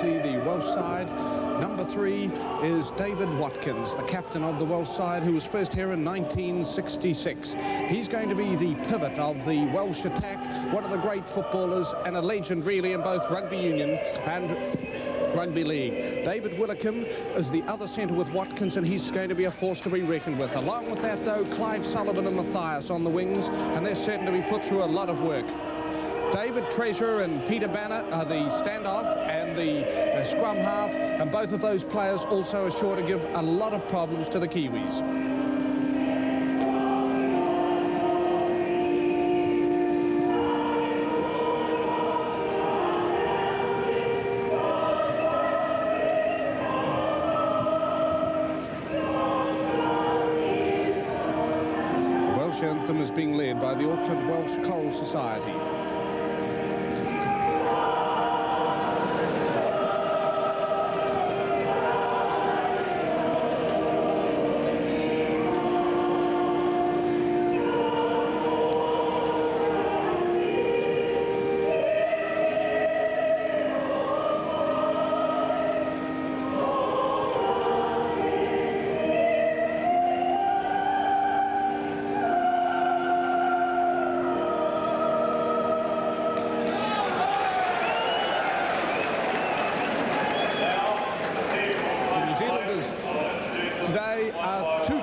see the Welsh side. Number 3 is David Watkins, the captain of the Welsh side, who was first here in 1966. He's going to be the pivot of the Welsh attack, one of the great footballers and a legend really in both rugby union and rugby league. David Willicombe is the other centre with Watkins, and he's going to be a force to be reckoned with. Along with that, though, Clive Sullivan and Matthias on the wings, and they're certain to be put through a lot of work. David Treasure and Peter Banner are the standoff and the scrum half, and both of those players also are sure to give a lot of problems to the Kiwis. The Welsh anthem is being led by the Auckland Welsh Choral Society.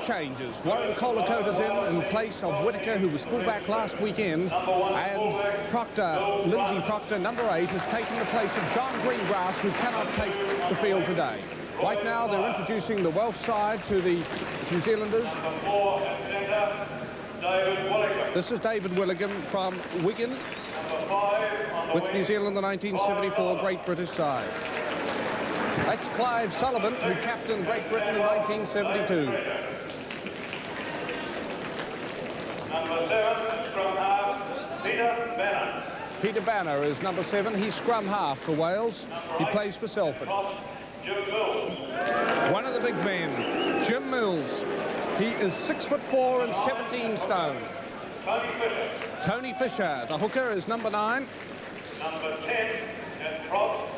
Changes. Warren Colacota's in place of Whitaker, who was fullback last weekend, and Proctor, Lindsay Proctor, number 8, has taken the place of John Greengrass, who cannot take the field today. Right now, they're introducing the Welsh side to the New Zealanders. This is David Willicombe from Wigan with New Zealand, the 1974 Great British side. That's Clive Sullivan, who captained Great Britain in 1972. Number 7, scrum half, Peter Banner. Peter Banner is number 7. He's scrum half for Wales. He plays for Salford. Jim Mills. One of the big men, Jim Mills. He is 6'4" and 17 stone. Tony Fisher. Tony Fisher, the hooker, is number 9. Number 10, and prop.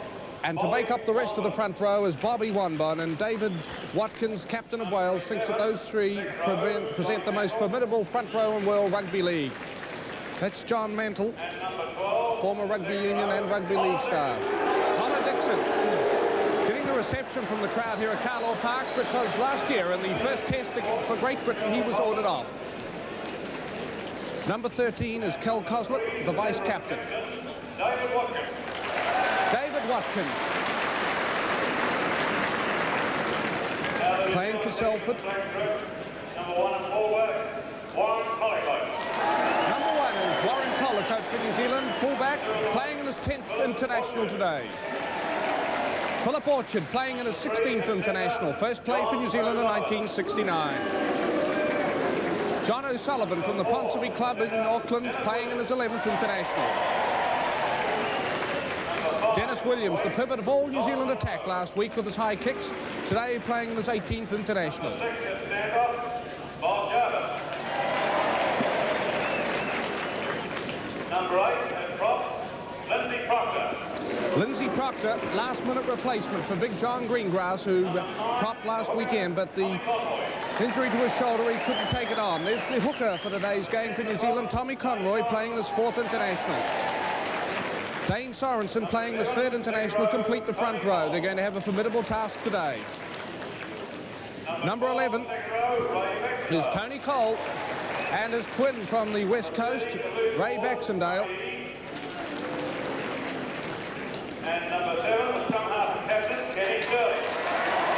And to make up the rest of the front row is Bobby Wanbon, and David Watkins, captain of Wales, thinks that those three present the most formidable front row in World Rugby League. That's John Mantle, former rugby union and rugby league star. Connor Dixon, getting the reception from the crowd here at Carlaw Park, because last year in the first test for Great Britain he was ordered off. Number 13 is Kel Coslett, the vice captain. David Watkins. David Watkins, playing for Salford. Number 1 forward, Warren Colacote. Number 1 is Warren Colacote for New Zealand, fullback, playing in his 10th international today. Philip Orchard playing in his 16th international, first played for New Zealand in 1969. John O'Sullivan from the Ponsonby Club in Auckland, playing in his 11th international. Dennis Williams, the pivot of all New Zealand attack last week with his high kicks, today playing in his 18th international. Number 8 and prop, Lindsay Proctor. Lindsay Proctor, last-minute replacement for Big John Greengrass, who propped last weekend, but the injury to his shoulder, he couldn't take it on. There's the hooker for today's game for New Zealand, Tommy Conroy, playing his 4th international. Dane Sorensen playing this 3rd international, complete the front row. They're going to have a formidable task today. Number 11 is Tony Cole, and his twin from the West Coast, Ray Baxendale. And number 7, scrum half captain, Kenny Sterling.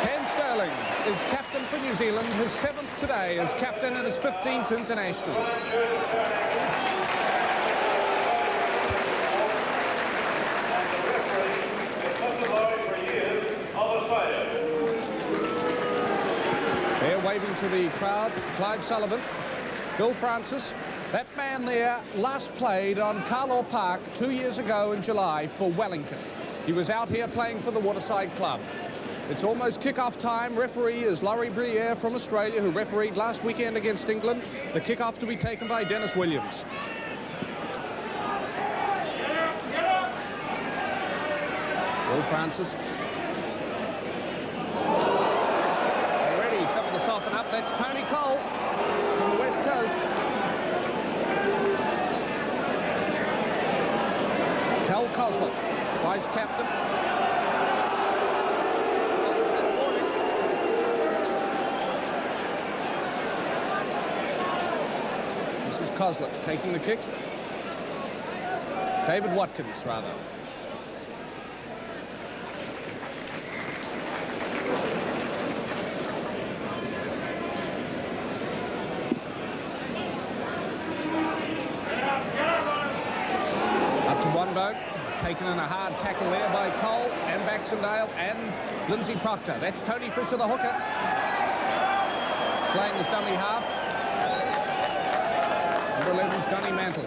Ken Sterling is captain for New Zealand, his 7th today as captain and his 15th international. They're waving to the crowd. Clive Sullivan, Bill Francis. That man there last played on Carlaw Park 2 years ago in July for Wellington. He was out here playing for the Waterside Club. It's almost kick-off time. Referee is Laurie Briere from Australia, who refereed last weekend against England. The kick-off to be taken by Dennis Williams. We'll Francis. Already something to soften up. That's Tony Cole from the West Coast. Cal Coslet, vice captain. This is Coslet taking the kick. David Watkins, rather. Up to one boat. Taken in a hard tackle there by Cole and Baxendale and Lindsay Proctor. That's Tony Fisher, the hooker. Playing as dummy half. Number 11's Johnny Mantle.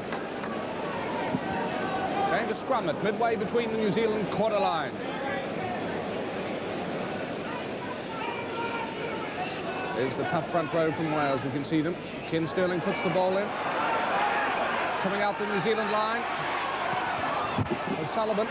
Going to scrum it midway between the New Zealand quarter line. There's the tough front row from Wales. We can see them. Ken Sterling puts the ball in. Coming out the New Zealand line. O'Sullivan.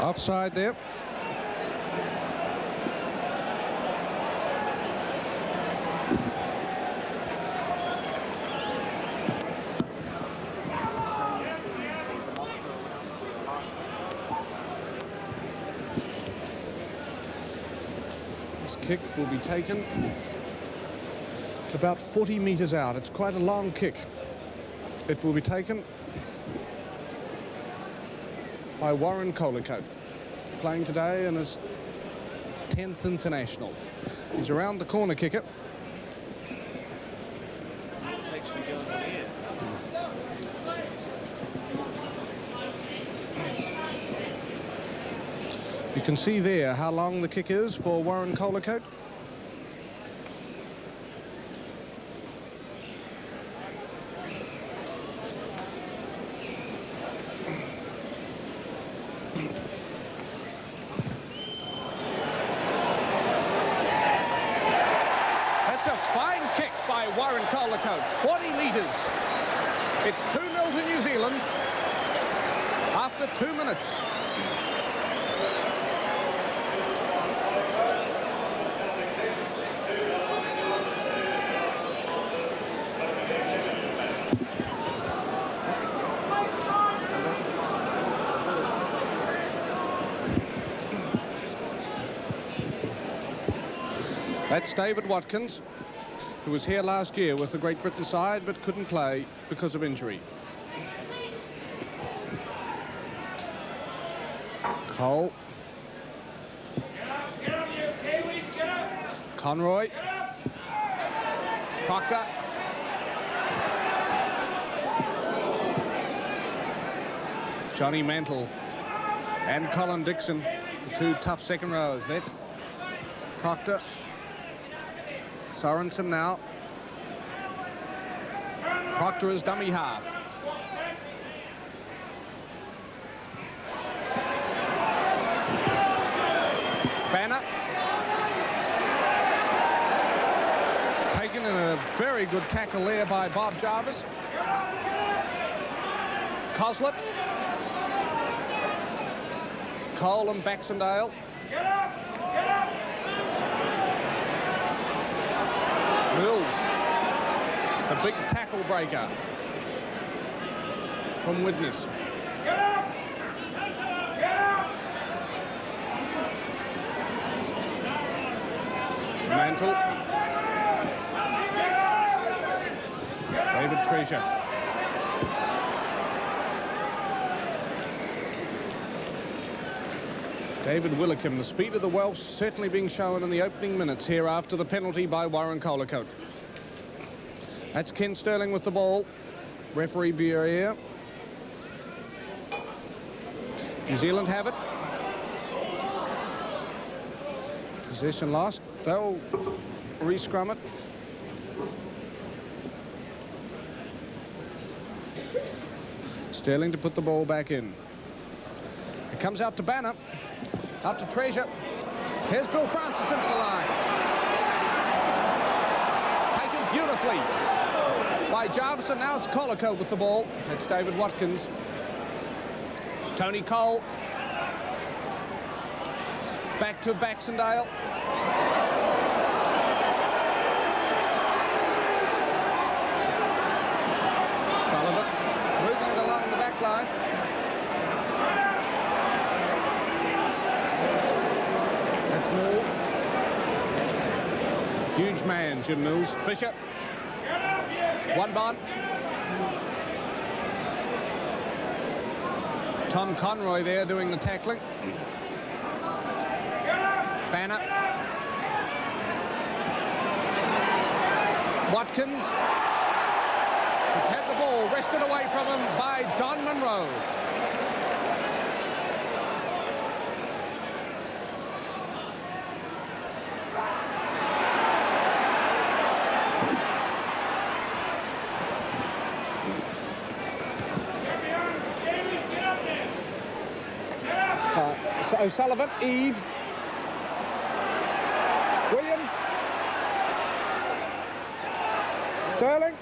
Offside there. This kick will be taken about 40 metres out. It's quite a long kick. It will be taken by Warren Colicote, playing today in his 10th international. He's around the corner kicker. It's actually going on here. You can see there how long the kick is for Warren Colicote. Warren Colicote, 40 metres. It's 2-0 to New Zealand after 2 minutes. That's David Watkins, who was here last year with the Great Britain side but couldn't play because of injury. Cole. Get up, you Kiwis, get up! Conroy. Get up! Proctor. Johnny Mantle and Colin Dixon, the two tough second rows. That's Proctor. Sorensen now. Proctor is dummy half. Banner. Taken in a very good tackle there by Bob Jarvis. Coslet. Cole and Baxendale. Get up! Get up! Mills, the big tackle breaker from Widnes. Get up! Get up! Mantle. David Treasure. David Willicombe, the speed of the Welsh certainly being shown in the opening minutes here after the penalty by Warren Colicote. That's Ken Sterling with the ball. Referee Bureau. New Zealand have it. Possession lost. They'll re-scrum it. Sterling to put the ball back in. It comes out to Banner. Out to Treasure. Here's Bill Francis into the line. Taken beautifully by Jarvis, and now it's Colico with the ball. It's David Watkins. Tony Cole. Back to Baxendale. Sullivan moving it along the back line. That's Mills. Huge man, Jim Mills. Fisher. One bond. Tom Conroy there doing the tackling. Banner. Watkins has had the ball wrested away from him by Don Munro. O'Sullivan, Eve. Williams. Sterling.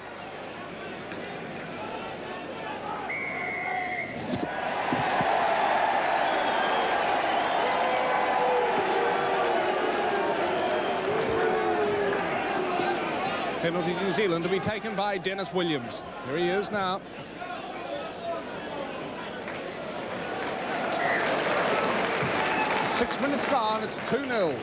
Penalty to New Zealand to be taken by Dennis Williams. Here he is now. Six minutes gone, it's 2-0.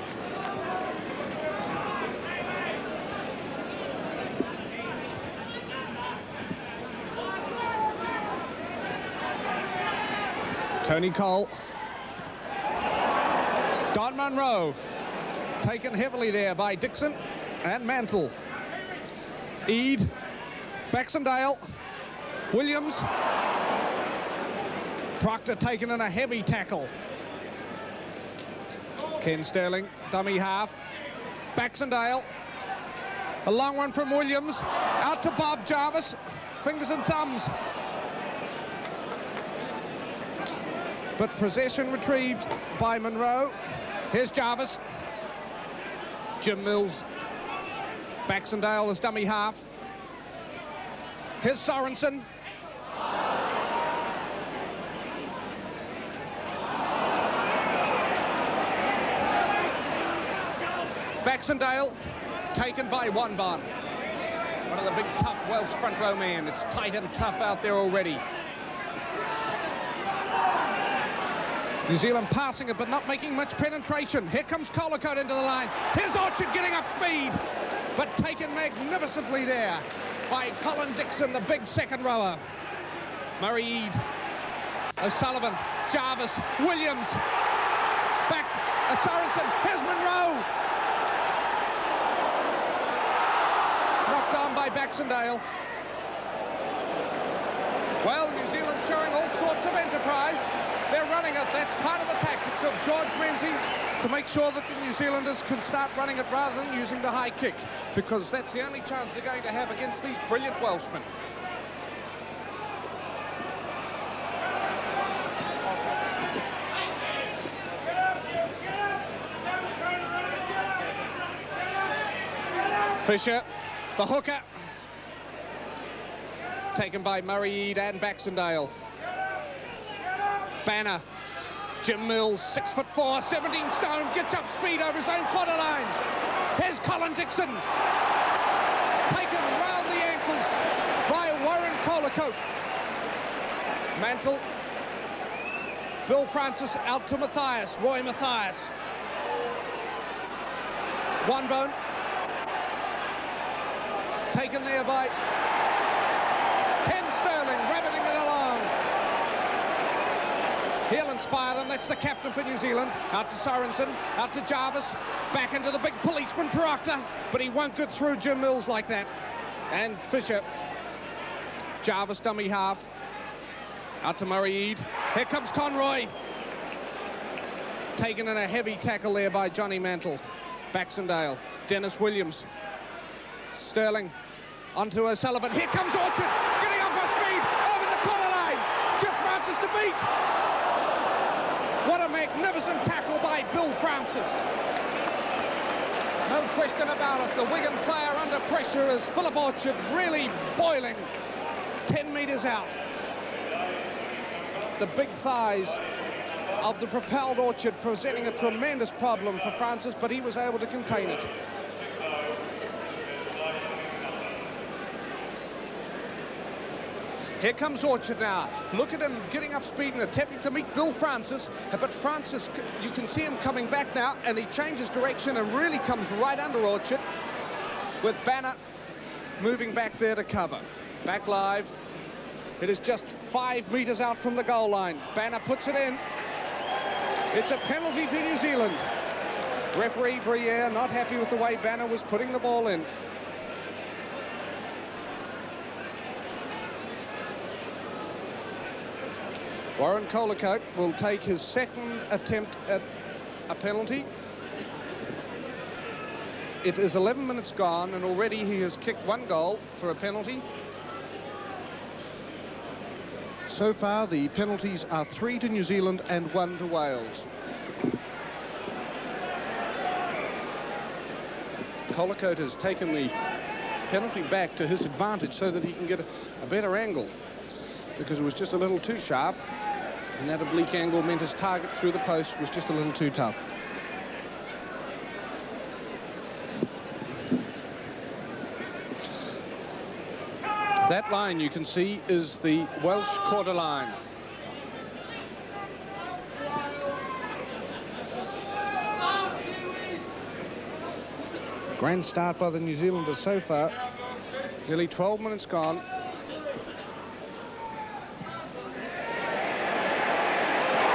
Tony Cole. Don Munro. Taken heavily there by Dixon and Mantle. Eade. Baxendale. Williams. Proctor taken in a heavy tackle. Ken Sterling, dummy half. Baxendale. A long one from Williams. Out to Bob Jarvis. Fingers and thumbs. But possession retrieved by Monroe. Here's Jarvis. Jim Mills. Baxendale as dummy half. Here's Sorensen. Baxendale taken by Wanban. One of the big tough Welsh front row men. It's tight and tough out there already. New Zealand passing it but not making much penetration. Here comes Colico into the line. Here's Orchard getting up speed, but taken magnificently there by Colin Dixon, the big second rower. Murray Eade, O'Sullivan, Jarvis, Williams, back Sorensen. Here's Monroe. Knocked on by Baxendale. Well, New Zealand showing all sorts of enterprise. They're running it. That's part of the tactics of George Menzies, to make sure that the New Zealanders can start running it rather than using the high kick, because that's the only chance they're going to have against these brilliant Welshmen. Fisher, the hooker. Taken by Murray Eade and Baxendale. Banner. Jim Mills, 6'4", 17 stone, gets up speed over his own quarter line. Here's Colin Dixon. Taken round the ankles by Warren Colico. Mantle. Bill Francis out to Matthias, Roy Matthias. One bone. Taken there by Ken Sterling, rabbiting it along. He'll inspire them. That's the captain for New Zealand. Out to Sorensen, out to Jarvis, back into the big policeman Proctor, but he won't get through Jim Mills like that. And Fisher. Jarvis, dummy half. Out to Murray Eade. Here comes Conroy. Taken in a heavy tackle there by Johnny Mantle. Baxendale. Dennis Williams. Sterling onto O'Sullivan. Here comes Orchard, getting up on speed over the corner line. feet. What a magnificent tackle by Bill Francis. No question about it. The Wigan player under pressure is Philip Orchard, really boiling 10 metres out. The big thighs of the propelled Orchard presenting a tremendous problem for Francis, but he was able to contain it. Here comes Orchard now. Look at him getting up speed and attempting to meet Bill Francis. But Francis, you can see him coming back now, and he changes direction and really comes right under Orchard, with Banner moving back there to cover. Back live. It is just 5 metres out from the goal line. Banner puts it in. It's a penalty to New Zealand. Referee Briere not happy with the way Banner was putting the ball in. Warren Colacote will take his second attempt at a penalty. It is 11 minutes gone, and already he has kicked 1 goal for a penalty. So far, the penalties are 3 to New Zealand and 1 to Wales. Colacote has taken the penalty back to his advantage so that he can get a better angle, because it was just a little too sharp, and that oblique angle meant his target through the post was just a little too tough. That line you can see is the Welsh quarter line. Grand start by the New Zealanders so far. Nearly 12 minutes gone.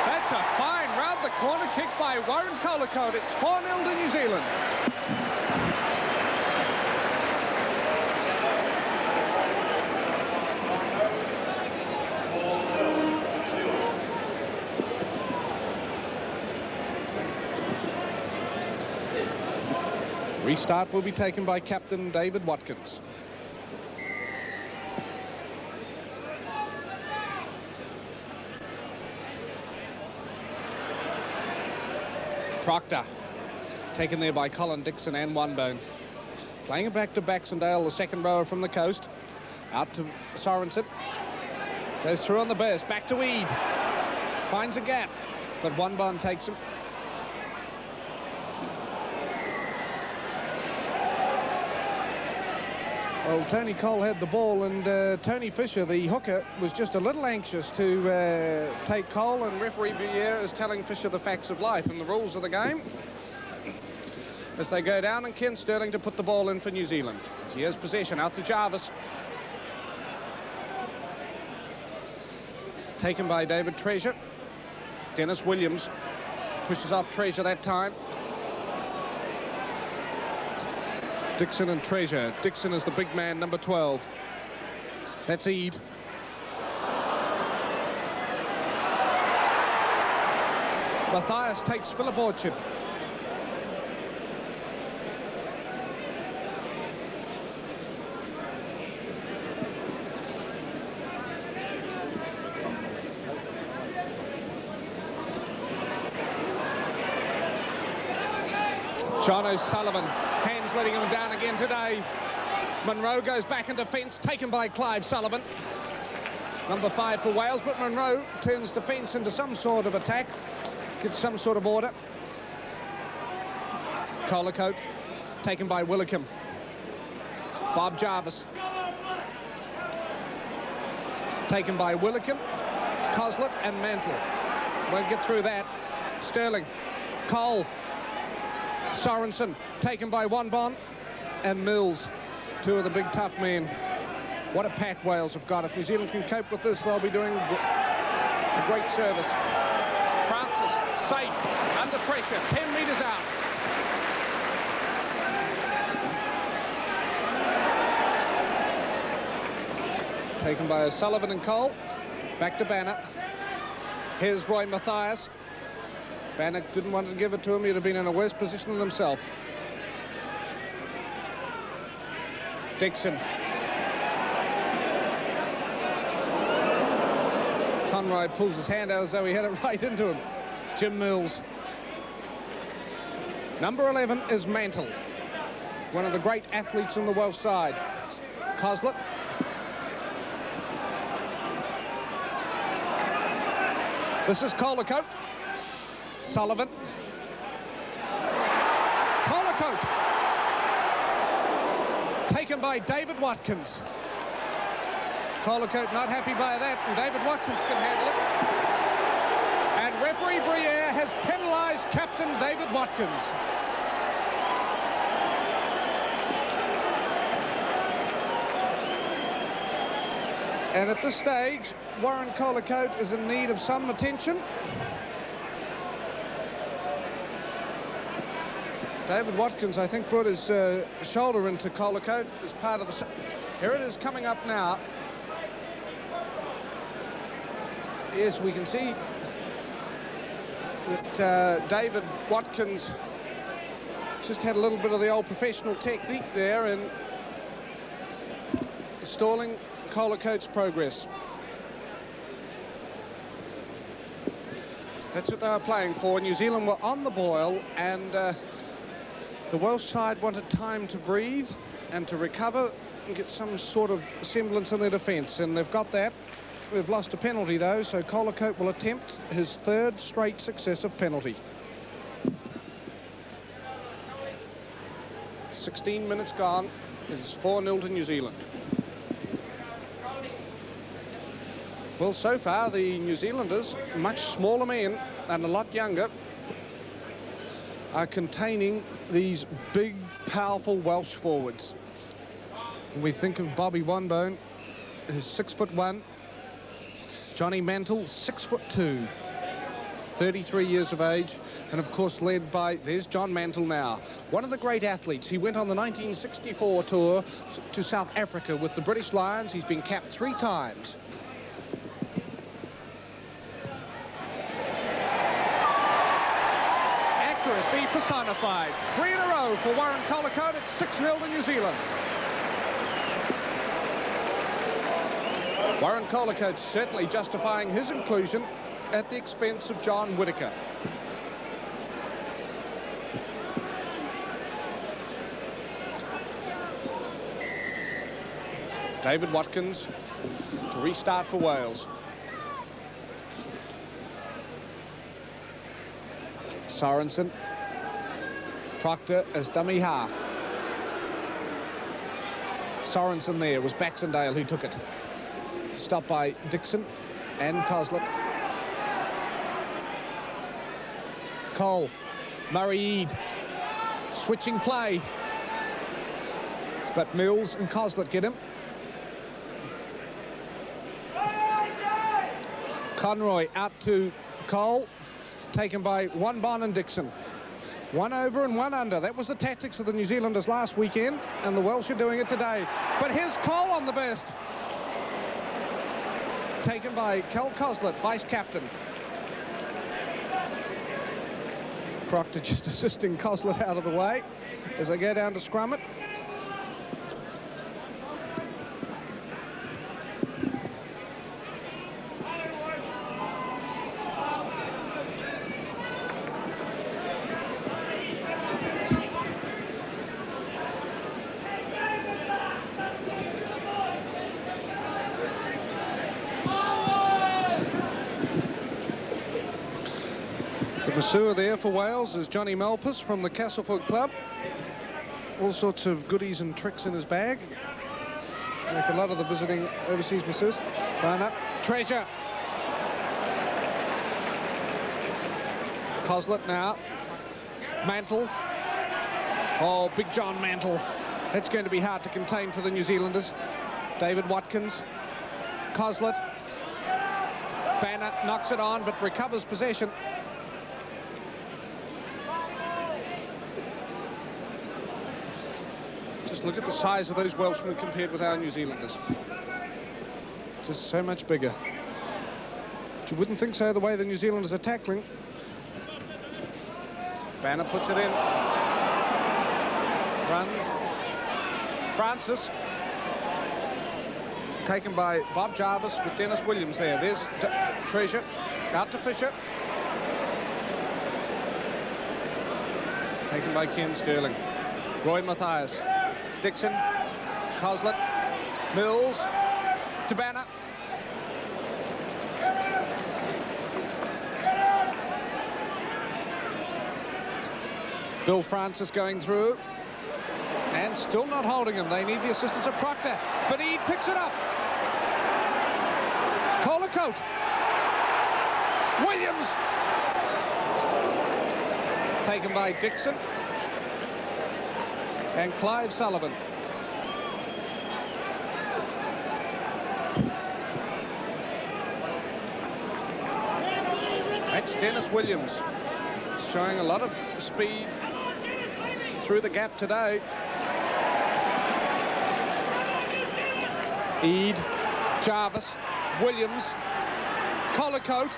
That's a fine round the corner kick by Warren Colacote. It's 4-0 to New Zealand. Restart will be taken by captain David Watkins. Proctor, taken there by Colin Dixon and Onebone. Playing it back to Baxendale, the second rower from the coast. Out to Sorensen. Goes through on the burst, back to Eade. Finds a gap, but Onebone takes him. Well, Tony Cole had the ball, and Tony Fisher, the hooker, was just a little anxious to take Cole, and referee Briere is telling Fisher the facts of life and the rules of the game as they go down, and Ken Sterling to put the ball in for New Zealand. Here's possession, out to Jarvis. Taken by David Treasure. Dennis Williams pushes off Treasure that time. Dixon and Treasure. Dixon is the big man, number 12. That's Eade. Matthias takes Philip Orchard. John O'Sullivan, hands letting him down again today. Monroe goes back in defence, taken by Clive Sullivan. Number 5 for Wales, but Monroe turns defence into some sort of attack, gets some sort of order. Colacote, taken by Willicombe. Bob Jarvis. Taken by Willicombe, Coslett and Mantle. Won't get through that. Sterling, Cole. Sorensen, taken by Onebone and Mills, 2 of the big tough men. What a pack Wales have got. If New Zealand can cope with this, they'll be doing a great service. Francis, safe, under pressure, 10 metres out. Taken by O'Sullivan and Cole. Back to Banner. Here's Roy Matthias. Banner didn't want to give it to him. He'd have been in a worse position than himself. Dixon. Conroy pulls his hand out as though he had it right into him. Jim Mills. Number 11 is Mantle, one of the great athletes on the Welsh side. Coslet. This is Colacote. Sullivan. Colacote. Taken by David Watkins. Colacote not happy by that, and David Watkins can handle it. And referee Briere has penalised captain David Watkins. And at this stage, Warren Colacote is in need of some attention. David Watkins, I think, brought his shoulder into Colacote as part of the... Here it is coming up now. Yes, we can see that David Watkins just had a little bit of the old professional technique there in stalling Colacote's progress. That's what they were playing for. New Zealand were on the boil, and the Welsh side wanted time to breathe and to recover and get some sort of semblance in their defence, and they've got that. We've lost a penalty, though, so Colacote will attempt his third straight successive penalty. 16 minutes gone. It's 4-0 to New Zealand. Well, so far, the New Zealanders, much smaller men and a lot younger, are containing these big, powerful Welsh forwards. We think of Bobby Wonbone, who's 6'1". Johnny Mantle, 6'2", 33 years of age, and of course led by, there's John Mantle now, one of the great athletes. He went on the 1964 tour to South Africa with the British Lions. He's been capped 3 times. Accuracy personified. 3 in a row for Warren Colacote. It's 6-0 to New Zealand. Warren Colacote certainly justifying his inclusion at the expense of John Whittaker. David Watkins to restart for Wales. Sorensen. Proctor as dummy half. Sorensen there. Was Baxendale who took it. Stopped by Dixon and Coslet. Cole, Murray-Eade, switching play. But Mills and Coslet get him. Conroy out to Cole, taken by Wonbon and Dixon. 1 over and 1 under. That was the tactics of the New Zealanders last weekend, and the Welsh are doing it today. But here's Cole on the burst. Taken by Kel Coslet, vice-captain. Proctor just assisting Coslet out of the way as they go down to scrum it. Masseur there for Wales is Johnny Malpas from the Castleford Club. All sorts of goodies and tricks in his bag, like a lot of the visiting overseas masseurs. Barnett, Treasure. Coslet now. Mantle. Oh, Big John Mantle. That's going to be hard to contain for the New Zealanders. David Watkins. Coslet. Banner knocks it on, but recovers possession. Just look at the size of those Welshmen compared with our New Zealanders. Just so much bigger. You wouldn't think so the way the New Zealanders are tackling. Banner puts it in. Runs. Francis. taken by Bob Jarvis with Dennis Williams there. There's Treasure, out to Fisher. Taken by Ken Sterling. Roy Mathias, Dixon, Coslett, Mills, to Banner. Bill Francis going through. And still not holding him. They need the assistance of Proctor. But he picks it up. Colacote. Williams. Taken by Dixon. And Clive Sullivan. That's Dennis Williams. Showing a lot of speed through the gap today. Eade, Jarvis, Williams, Colacote,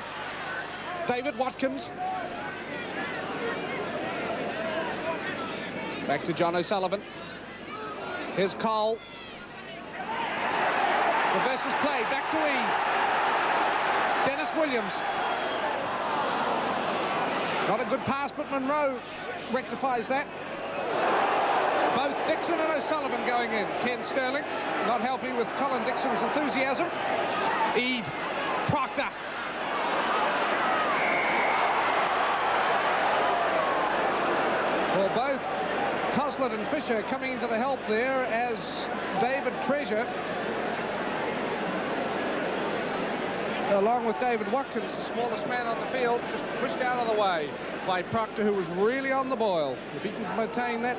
David Watkins. Back to John O'Sullivan. Here's Cole. Reverse is played, back to Eade. Dennis Williams. Not a good pass, but Monroe rectifies that. Both Dixon and O'Sullivan going in. Ken Sterling not helping with Colin Dixon's enthusiasm. Eade, Proctor. Well, both Coslett and Fisher coming into the help there as David Treasure, along with David Watkins, the smallest man on the field, just pushed out of the way by Proctor, who was really on the boil. If he can maintain that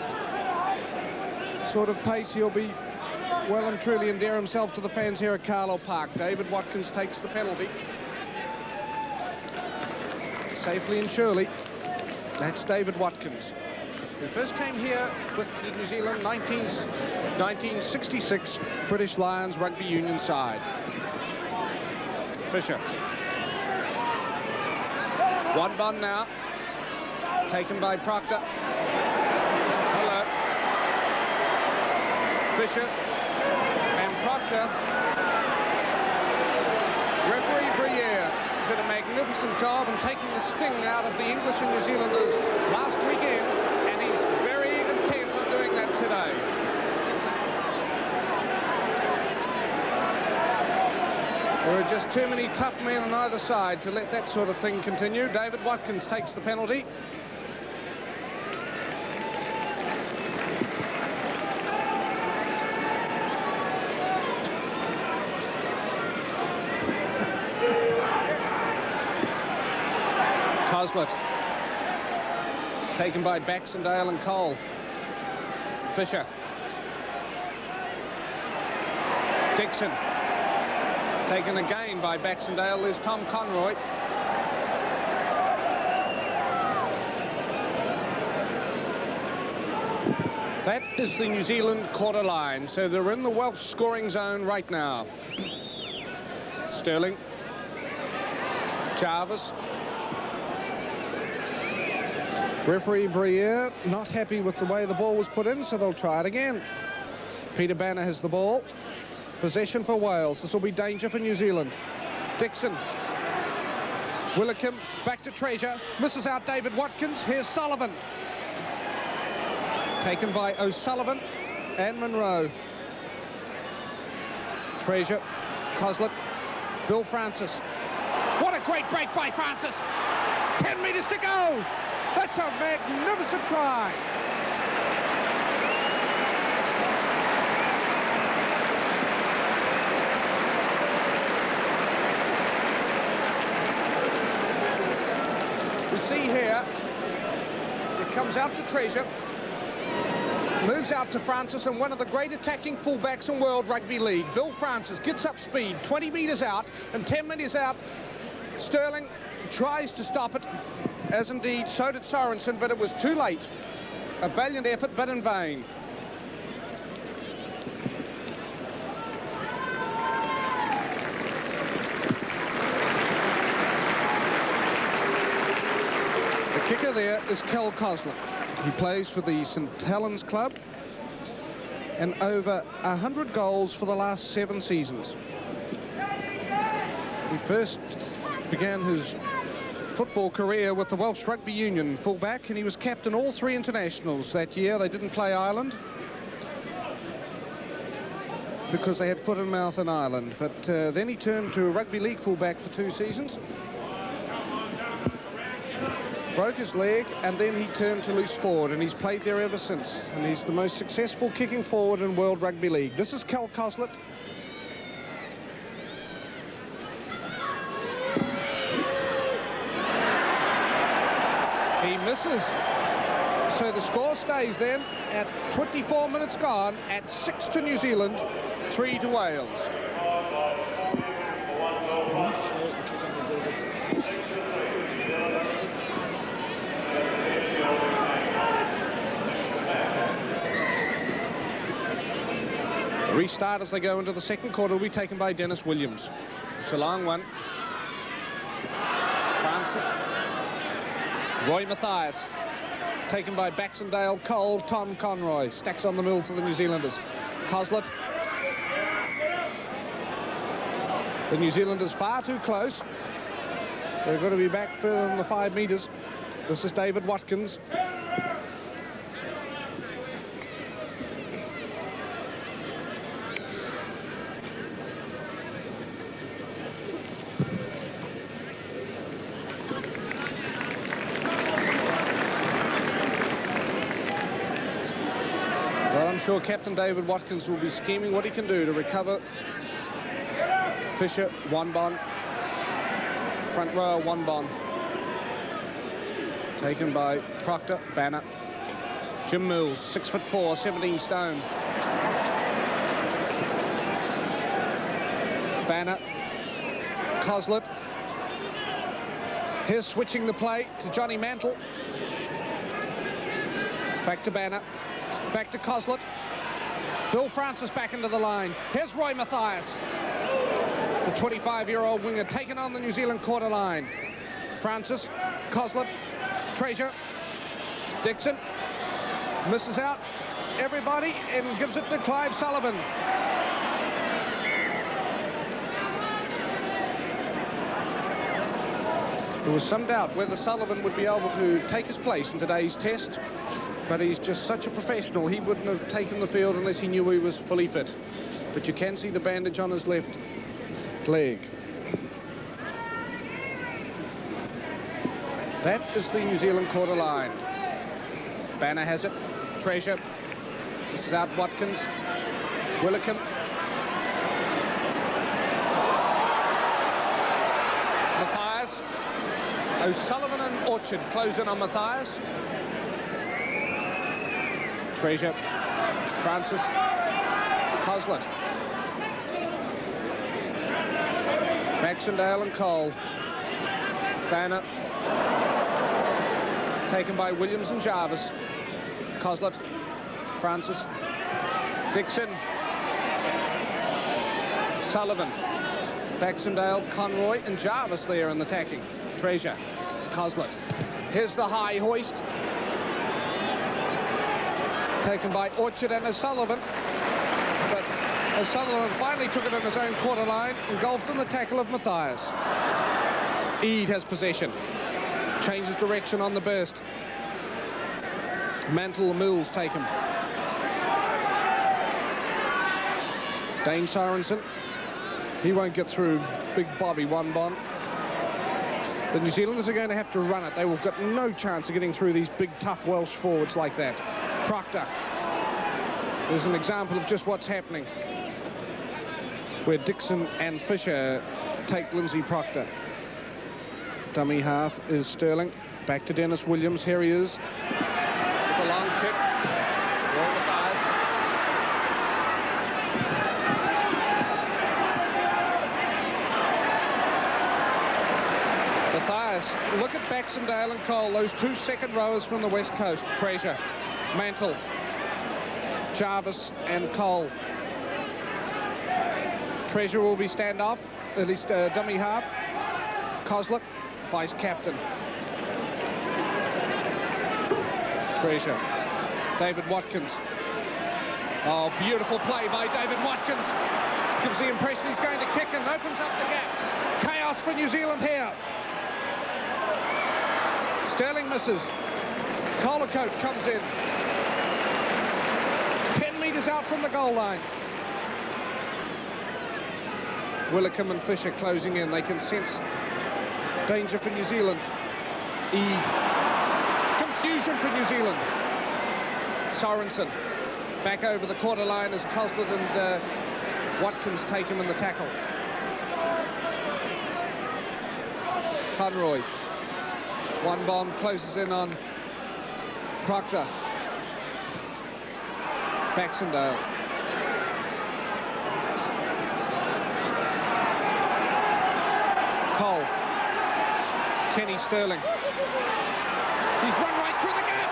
sort of pace, he'll be well and truly endear himself to the fans here at Carlisle Park. David Watkins takes the penalty. Safely and surely. That's David Watkins, who first came here with the New Zealand 1966 British Lions rugby union side. Fisher. One bun now. Taken by Proctor. Hello. Fisher and Proctor. Referee Briere did a magnificent job in taking the sting out of the English and New Zealanders last weekend, and he's very intent on doing that today. There are just too many tough men on either side to let that sort of thing continue. David Watkins takes the penalty. Coslett. Taken by Baxendale and Cole. Fisher. Dixon. Taken again by Baxendale. There's Tom Conroy. That is the New Zealand quarter line, so they're in the Welsh scoring zone right now. Sterling. Jarvis. Referee Briere not happy with the way the ball was put in, so they'll try it again. Peter Banner has the ball. Possession for Wales. This will be danger for New Zealand. Dixon. Willicum back to Treasure. Misses out David Watkins. Here's Sullivan. Taken by O'Sullivan and Monroe. Treasure. Coslett. Bill Francis. What a great break by Francis. 10 metres to go. That's a magnificent try. We see here, it comes out to Treasure, moves out to Francis, and one of the great attacking fullbacks in World Rugby League, Bill Francis, gets up speed, 20 metres out, and 10 metres out, Sterling tries to stop it, as indeed so did Sorensen, but it was too late. A valiant effort, but in vain. The kicker there is Kel Coslett. He plays for the St Helens Club, and over 100 goals for the last 7 seasons. He first began his football career with the Welsh Rugby Union fullback, and he was captain all 3 internationals that year. They didn't play Ireland because they had foot and mouth in Ireland, but then he turned to a rugby league fullback for 2 seasons, broke his leg, and then he turned to loose forward, and he's played there ever since, and he's the most successful kicking forward in World Rugby League. This is Cal Coslett. He misses. So the score stays then at 24 minutes gone at 6 to New Zealand, 3 to Wales. The restart as they go into the second quarter will be taken by Dennis Williams. It's a long one. Francis. Roy Mathias. Taken by Baxendale, Cole, Tom Conroy. Stacks on the mill for the New Zealanders. Coslett. The New Zealanders far too close. They're going to be back further than the 5 metres. This is David Watkins. I'm sure Captain David Watkins will be scheming what he can do to recover. Fisher, Wanbon. Front row, Wanbon. Taken by Proctor, Banner. Jim Mills, 6'4", 17 stone. Banner. Coslett. Here's switching the play to Johnny Mantle. Back to Banner. Back to Coslett. Bill Francis back into the line. Here's Roy Mathias. The 25-year-old winger taken on the New Zealand quarter line. Francis, Coslett, Treasure, Dixon. Misses out everybody and gives it to Clive Sullivan. There was some doubt whether Sullivan would be able to take his place in today's test, but he's just such a professional. He wouldn't have taken the field unless he knew he was fully fit. But you can see the bandage on his left leg. That is the New Zealand quarter line. Banner has it. Treasure. This is out Watkins. Willicum. Mathias. O'Sullivan and Orchard close in on Mathias. Treasure. Francis. Coslett. Baxendale and Cole. Banner. Taken by Williams and Jarvis. Coslett. Francis. Dixon. Sullivan. Baxendale, Conroy and Jarvis there in the attacking. Treasure. Coslett. Here's the high hoist. Taken by Orchard and O'Sullivan. But O'Sullivan finally took it on his own quarter line, engulfed in the tackle of Mathias. Eade has possession. Changes direction on the burst. Mantle Mills taken. Dane Sorensen. He won't get through big Bobby Wanbon. The New Zealanders are going to have to run it. They will get no chance of getting through these big, tough Welsh forwards like that. Proctor. There's an example of just what's happening, where Dixon and Fisher take Lindsay Proctor. Dummy half is Sterling. Back to Dennis Williams. Here he is. With a long kick. Roll the thighs. Mathias. Look at Baxendale and Cole, those 2 second rowers from the West Coast. Treasure. Mantle. Jarvis and Cole. Treasure will be standoff, at least dummy half. Coslett, vice captain. Treasure. David Watkins. Oh, beautiful play by David Watkins. Gives the impression he's going to kick and opens up the gap. Chaos for New Zealand here. Sterling misses. Colacote comes in. 10 metres out from the goal line. Willicombe and Fisher closing in. They can sense danger for New Zealand. Eade. Confusion for New Zealand. Sorensen back over the quarter line as Coslett and Watkins take him in the tackle. Conroy. One bomb closes in on Proctor. Baxendale. Cole. Kenny Sterling. He's run right through the gap.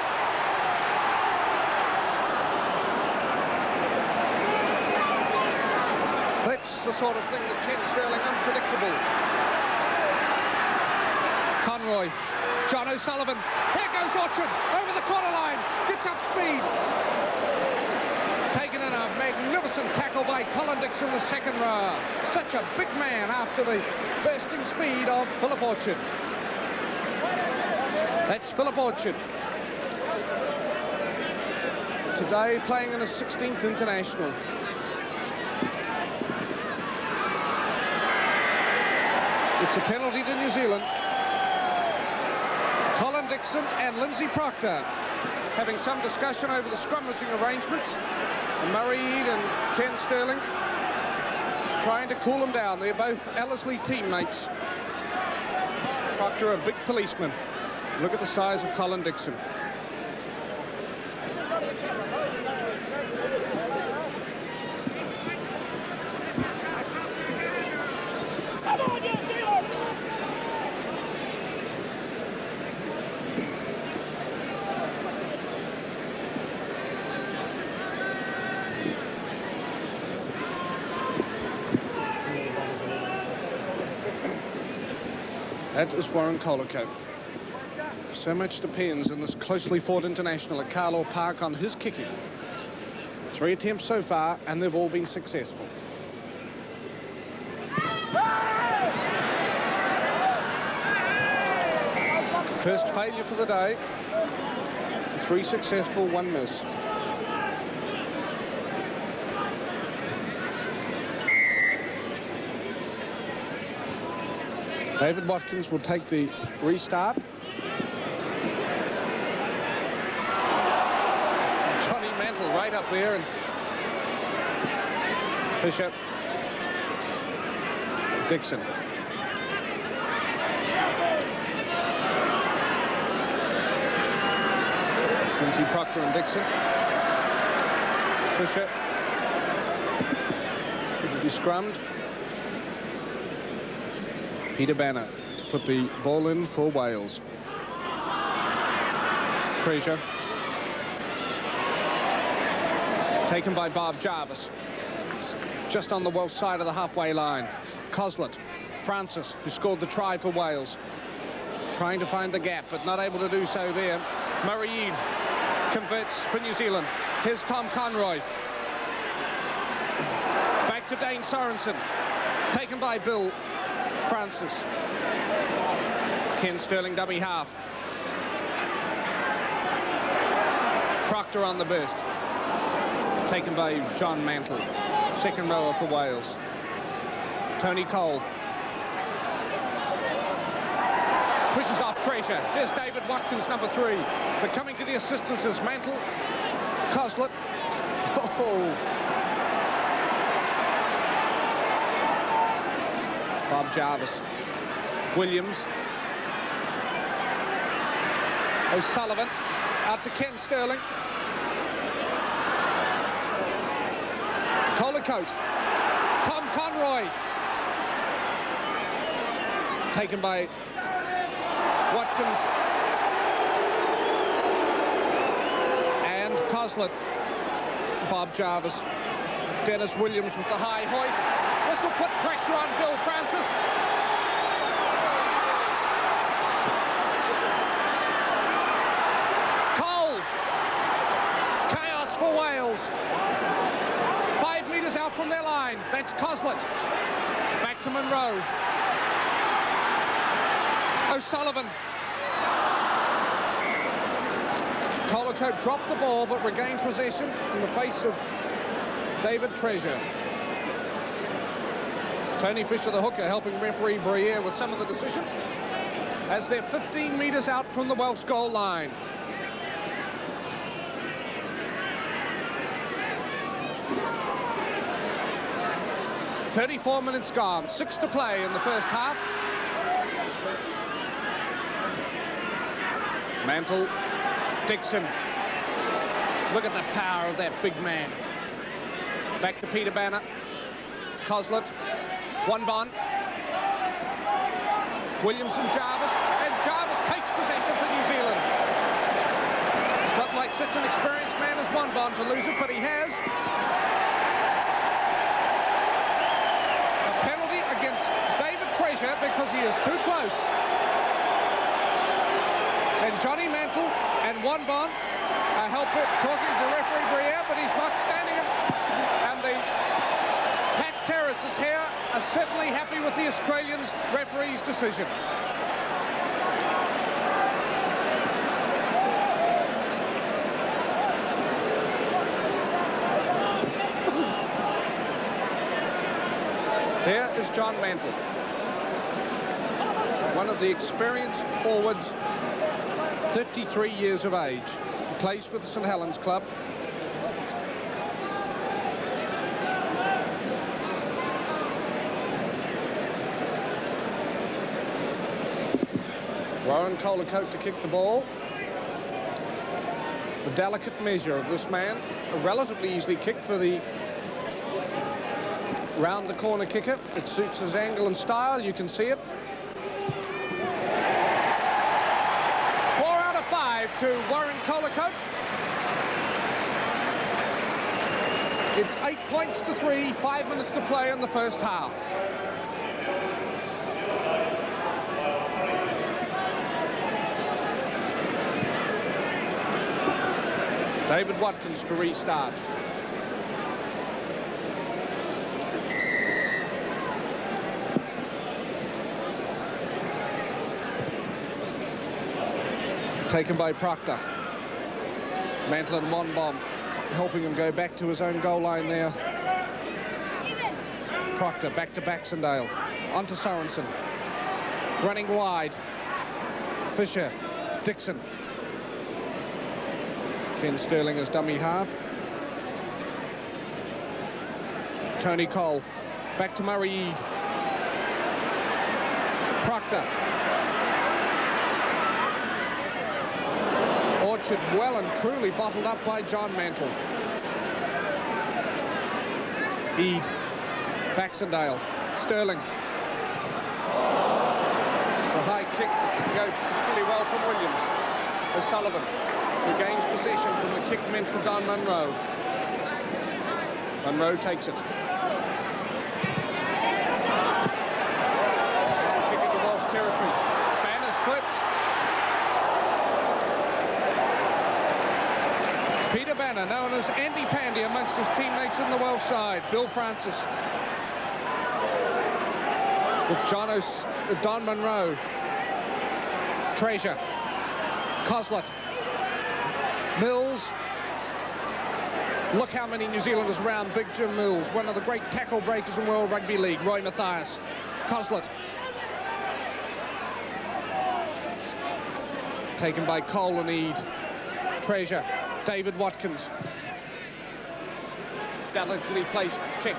That's the sort of thing that Ken Sterling, unpredictable. Conroy. John O'Sullivan. Here goes Orchard over the corner line. Gets up speed. Taken in a magnificent tackle by Colin Dixon, the second row. Such a big man after the bursting speed of Philip Orchard. That's Philip Orchard. Today playing in his 16th international. It's a penalty to New Zealand. Colin Dixon and Lindsay Proctor having some discussion over the scrummaging arrangements. And Murray Eade and Ken Sterling trying to cool them down. They're both Ellerslie teammates. Proctor, a big policeman. Look at the size of Colin Dixon. That is Warren Colacote. So much depends in this closely fought international at Carlaw Park on his kicking. 3 attempts so far, and they've all been successful. First failure for the day. 3 successful, 1 miss. David Watkins will take the restart. Johnny Mantle right up there, and Fisher. Dixon. It's Lindsay Proctor and Dixon. Fisher. It will be scrummed. Peter Banner to put the ball in for Wales. Treasure. Taken by Bob Jarvis. Just on the Welsh side of the halfway line. Coslett. Francis, who scored the try for Wales. Trying to find the gap, but not able to do so there. Murray Eade converts for New Zealand. Here's Tom Conroy. Back to Dane Sorensen. Taken by Bill Francis. Ken Sterling dummy half. Proctor on the burst. Taken by John Mantle. Second rower for Wales. Tony Cole. Pushes off Treasure. There's David Watkins, number 3. But coming to the assistance is Mantle. Coslett. Oh. Bob Jarvis. Williams. O'Sullivan. Out to Ken Sterling. Colacote. Tom Conroy. Taken by Watkins. And Coslett. Bob Jarvis. Dennis Williams with the high hoist. This will put pressure on Bill Francis. Cole. Chaos for Wales. line. That's Coslett. Back to Monroe. O'Sullivan. Colacote dropped the ball but regained possession in the face of David Treasure. Tony Fisher, the hooker, helping referee Briere with some of the decision as they're 15 metres out from the Welsh goal line. "34 minutes gone, 6 to play in the first half." Mantle, Dixon. Look at the power of that big man. Back to Peter Banner. Coslett. One bond. Williamson, Jarvis. And Jarvis takes possession for New Zealand. It's not like such an experienced man as one bond to lose it, but he has. A penalty against David Treasure because he is too close. And Johnny Mantle and one bond helper talking to referee Briere, but he's not standing it. And the Pat Terraces here are certainly happy with the Australians referee's decision. Here is John Mantle, one of the experienced forwards, 33 years of age. He plays for the St Helens club. Warren Colacote to kick the ball. The delicate measure of this man, a relatively easily kicked for the round the corner kicker. It suits his angle and style, you can see it. 4 out of 5 to Warren Colacote. It's 8 points to 3, 5 minutes to play in the first half. David Watkins to restart. Taken by Proctor. Mantle and one bomb, helping him go back to his own goal line there. Proctor back to Baxendale. On to Sorensen. Running wide. Fisher. Dixon. Ken Sterling as dummy half. Tony Cole. Back to Murray Eade. Proctor. Orchard well and truly bottled up by John Mantle. Eade. Baxendale. Sterling. The high kick go pretty well from Williams. O'Sullivan, who gains possession from the kick meant for Don Munro. Munro takes it. Kick into Welsh territory. Banner slips. Peter Banner, known as Andy Pandy amongst his teammates in the Welsh side. Bill Francis. With Don Munro. Treasure. Coslett. Mills. Look how many New Zealanders around Big Jim Mills, one of the great tackle breakers in World Rugby League. Roy Mathias. Coslett. Taken by Cole and Eade. Treasure. David Watkins. Delicately placed kick.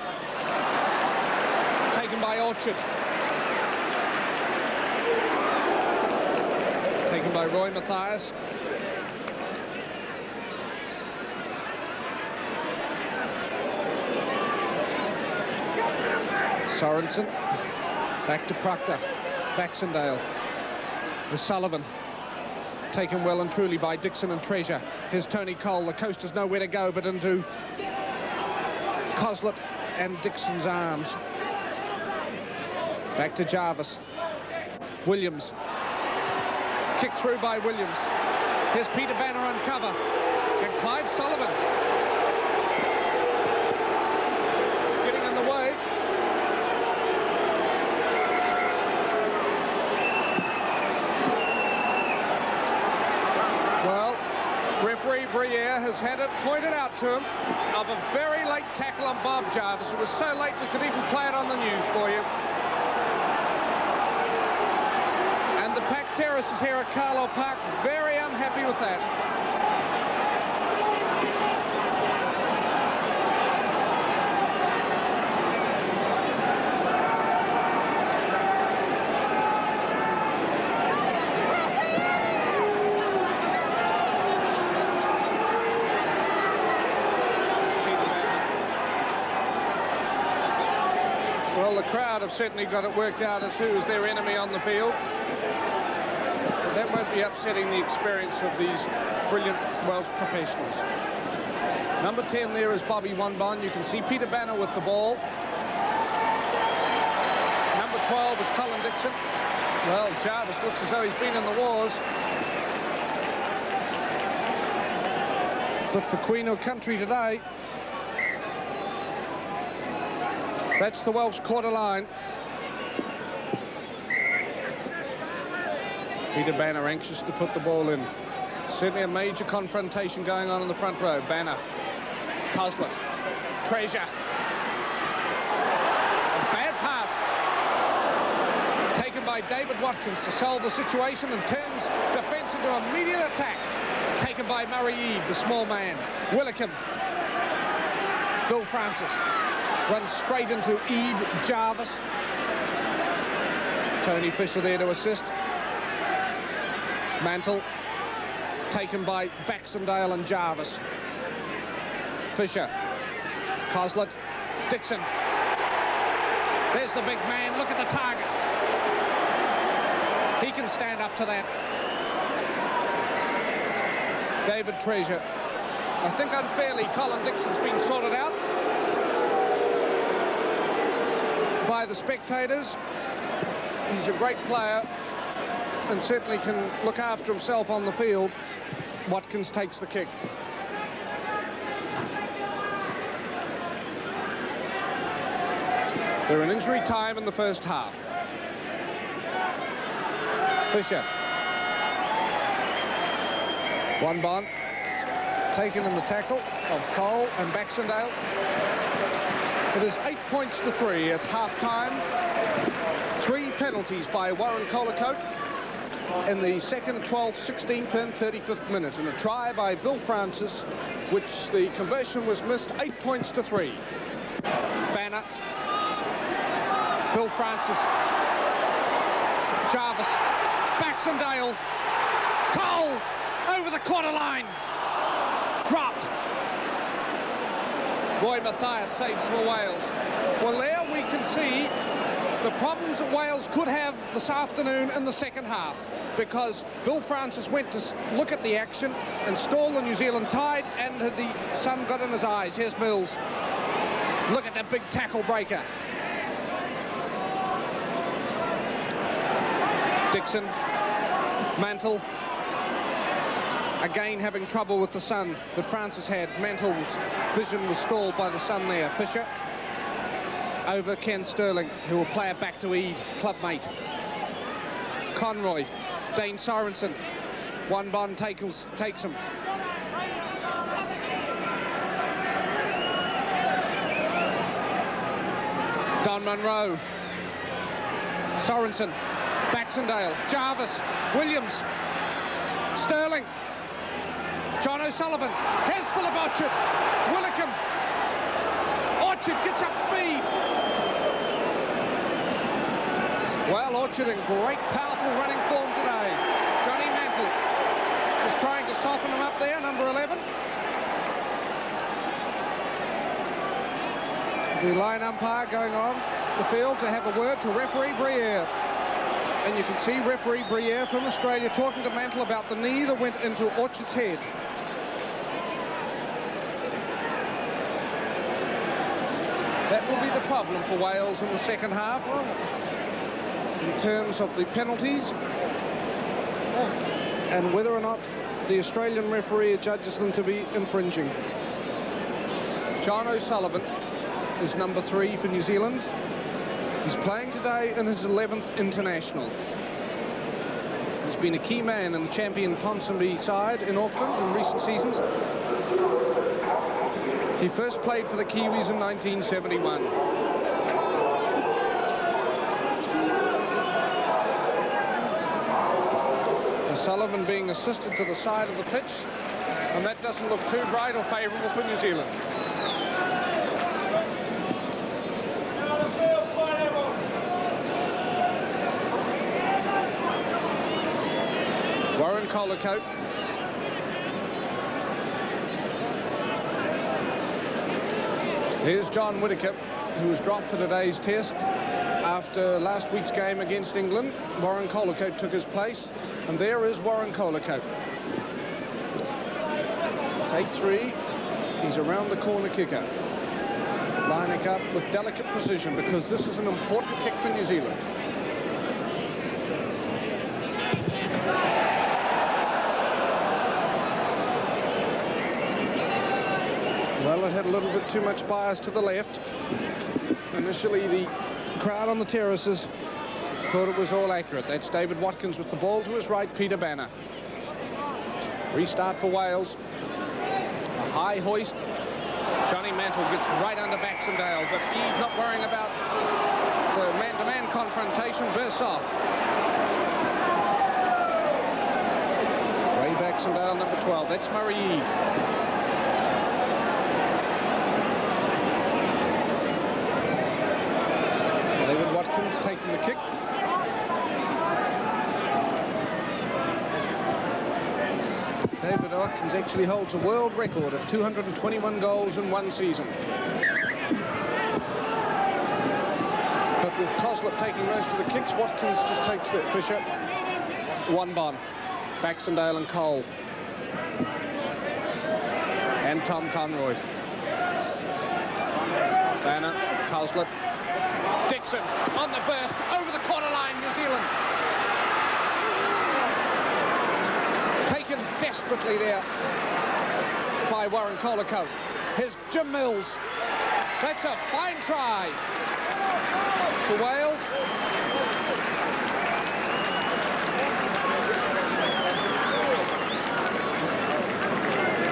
Taken by Orchard. Taken by Roy Mathias. Sorensen. Back to Proctor. Baxendale. O'Sullivan. Taken well and truly by Dixon and Treasure. Here's Tony Cole. The coast has nowhere to go but into Coslett and Dixon's arms. Back to Jarvis. Williams. Kicked through by Williams. Here's Peter Banner on cover. And Clive Sullivan getting in the way Briere has had it pointed out to him of a very late tackle on Bob Jarvis. It was so late we could even play it on the news for you. And the packed terraces here at Carlisle Park, very unhappy with that. Well, the crowd have certainly got it worked out as who is their enemy on the field. But that won't be upsetting the experience of these brilliant Welsh professionals. Number 10 there is Bobby Wonbon. You can see Peter Banner with the ball. Number 12 is Colin Dixon. Well, Jarvis looks as though he's been in the wars. But for Queen of Country today, that's the Welsh quarter line. Peter Banner anxious to put the ball in. Certainly a major confrontation going on in the front row. Banner, Coslett, Treasure. A bad pass. Taken by David Watkins to solve the situation and turns defence into immediate attack. Taken by Murray Eve, the small man. Willicum. Bill Francis. Runs straight into Ede Jarvis. Tony Fisher there to assist. Mantle taken by Baxendale and Jarvis. Fisher, Coslett, Dixon. There's the big man. Look at the target. He can stand up to that. David Treasure. I think unfairly Colin Dixon's been sorted out by the spectators. He's a great player and certainly can look after himself on the field. Watkins takes the kick. They're in injury time in the first half. Fisher. Wonbon taken in the tackle of Cole and Baxendale. It is 8 points to 3 at half-time. 3 penalties by Warren Colacote in the second, 12th, 16th and 35th minute. And a try by Bill Francis, which the conversion was missed. 8 points to 3. Banner. Bill Francis. Jarvis. Baxendale. Cole over the quarter line. Dropped. Roy Mathias saves for Wales. Well, there we can see the problems that Wales could have this afternoon in the second half, because Bill Francis went to look at the action and stall the New Zealand tide, and the sun got in his eyes. Here's Mills. Look at that big tackle breaker. Dixon. Mantle. Again having trouble with the sun that Francis had. Mantle's vision was stalled by the sun there. Fisher over Ken Sterling, who will play it back to Ede, clubmate. Conroy, Dane Sorensen. Wonbon takes him. Don Munro. Sorensen. Baxendale. Jarvis. Williams. Sterling. John O'Sullivan. Here's Philip Orchard. Willicum. Orchard gets up speed. Well, Orchard in great, powerful running form today. Johnny Mantle just trying to soften him up there, number 11. The line umpire going on the field to have a word to referee Briere. And you can see referee Briere from Australia talking to Mantle about the knee that went into Orchard's head. That will be the problem for Wales in the second half in terms of the penalties and whether or not the Australian referee judges them to be infringing. John O'Sullivan is number 3 for New Zealand. He's playing today in his 11th international. He's been a key man in the champion Ponsonby side in Auckland in recent seasons. He first played for the Kiwis in 1971. Sullivan being assisted to the side of the pitch, and that doesn't look too bright or favourable for New Zealand. Warren Colacote. Here's John Whittaker, who was dropped for today's test after last week's game against England. Warren Colacote took his place, and there is Warren Colacote. It's 8-3. He's around the corner kicker, lining up with delicate precision because this is an important kick for New Zealand. Well, it had a little bit too much bias to the left. Initially, the crowd on the terraces thought it was all accurate. That's David Watkins with the ball to his right, Peter Banner. Restart for Wales. A high hoist. Johnny Mantle gets right under Baxendale, but he's not worrying about the man-to-man confrontation. Bursts off. Ray Baxendale, number 12. That's Murray Eade. David Watkins taking the kick. David Watkins actually holds a world record of 221 goals in one season. But with Coslett taking most of the kicks, Watkins just takes the Fisher. One bon. Baxendale and Cole. And Tom Conroy. Banner, Coslett. Dixon on the burst, over the corner line, New Zealand. Taken desperately there by Warren Colacote. Here's Jim Mills. That's a fine try to Wales.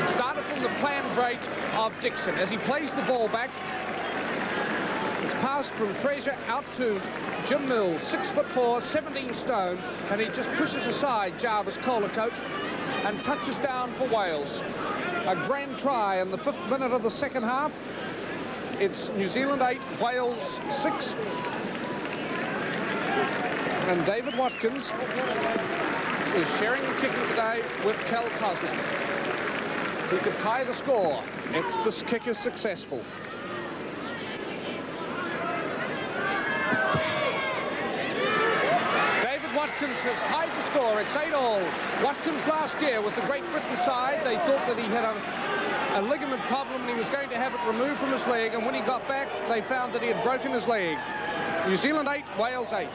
It started from the planned break of Dixon as he plays the ball back. Pass from Treasure out to Jim Mills, 6'4", 17 stone, and he just pushes aside Jarvis Colacote and touches down for Wales. A grand try in the 5th minute of the second half. It's New Zealand 8, Wales 6. And David Watkins is sharing the kicking today with Kel Coslett, who could tie the score if this kick is successful. Watkins has tied the score. It's 8-all. Watkins last year with the Great Britain side, they thought that he had a ligament problem and he was going to have it removed from his leg, and when he got back they found that he had broken his leg. New Zealand 8, Wales 8.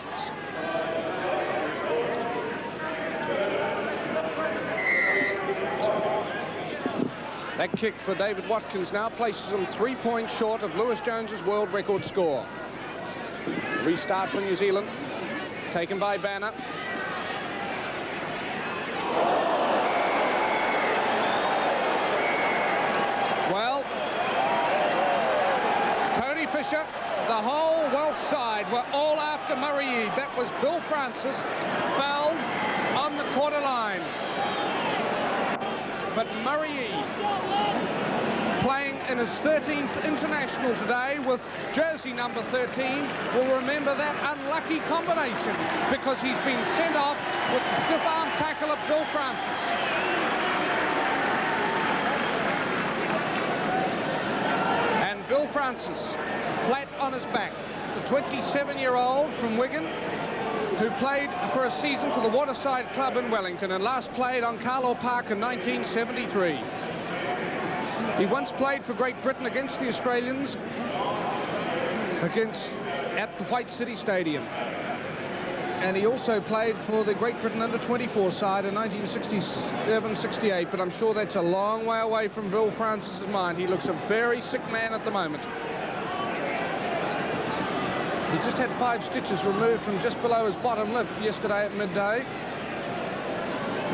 That kick for David Watkins now places him 3 points short of Lewis Jones's world record score. Restart for New Zealand. Taken by Banner. Well, Tony Fisher, the whole Welsh side were all after Murray Eade. That was Bill Francis, fouled on the quarter line. But Murray Eade, playing in his 13th international today with jersey number 13, will remember that unlucky combination because he's been sent off with the stiff arm tackle of Bill Francis. And Bill Francis, flat on his back, the 27-year-old from Wigan, who played for a season for the Waterside Club in Wellington and last played on Carlaw Park in 1973. He once played for Great Britain against the Australians at the White City Stadium. And he also played for the Great Britain under-24 side in 1967-68, but I'm sure that's a long way away from Bill Francis's mind. He looks a very sick man at the moment. He just had 5 stitches removed from just below his bottom lip yesterday at midday.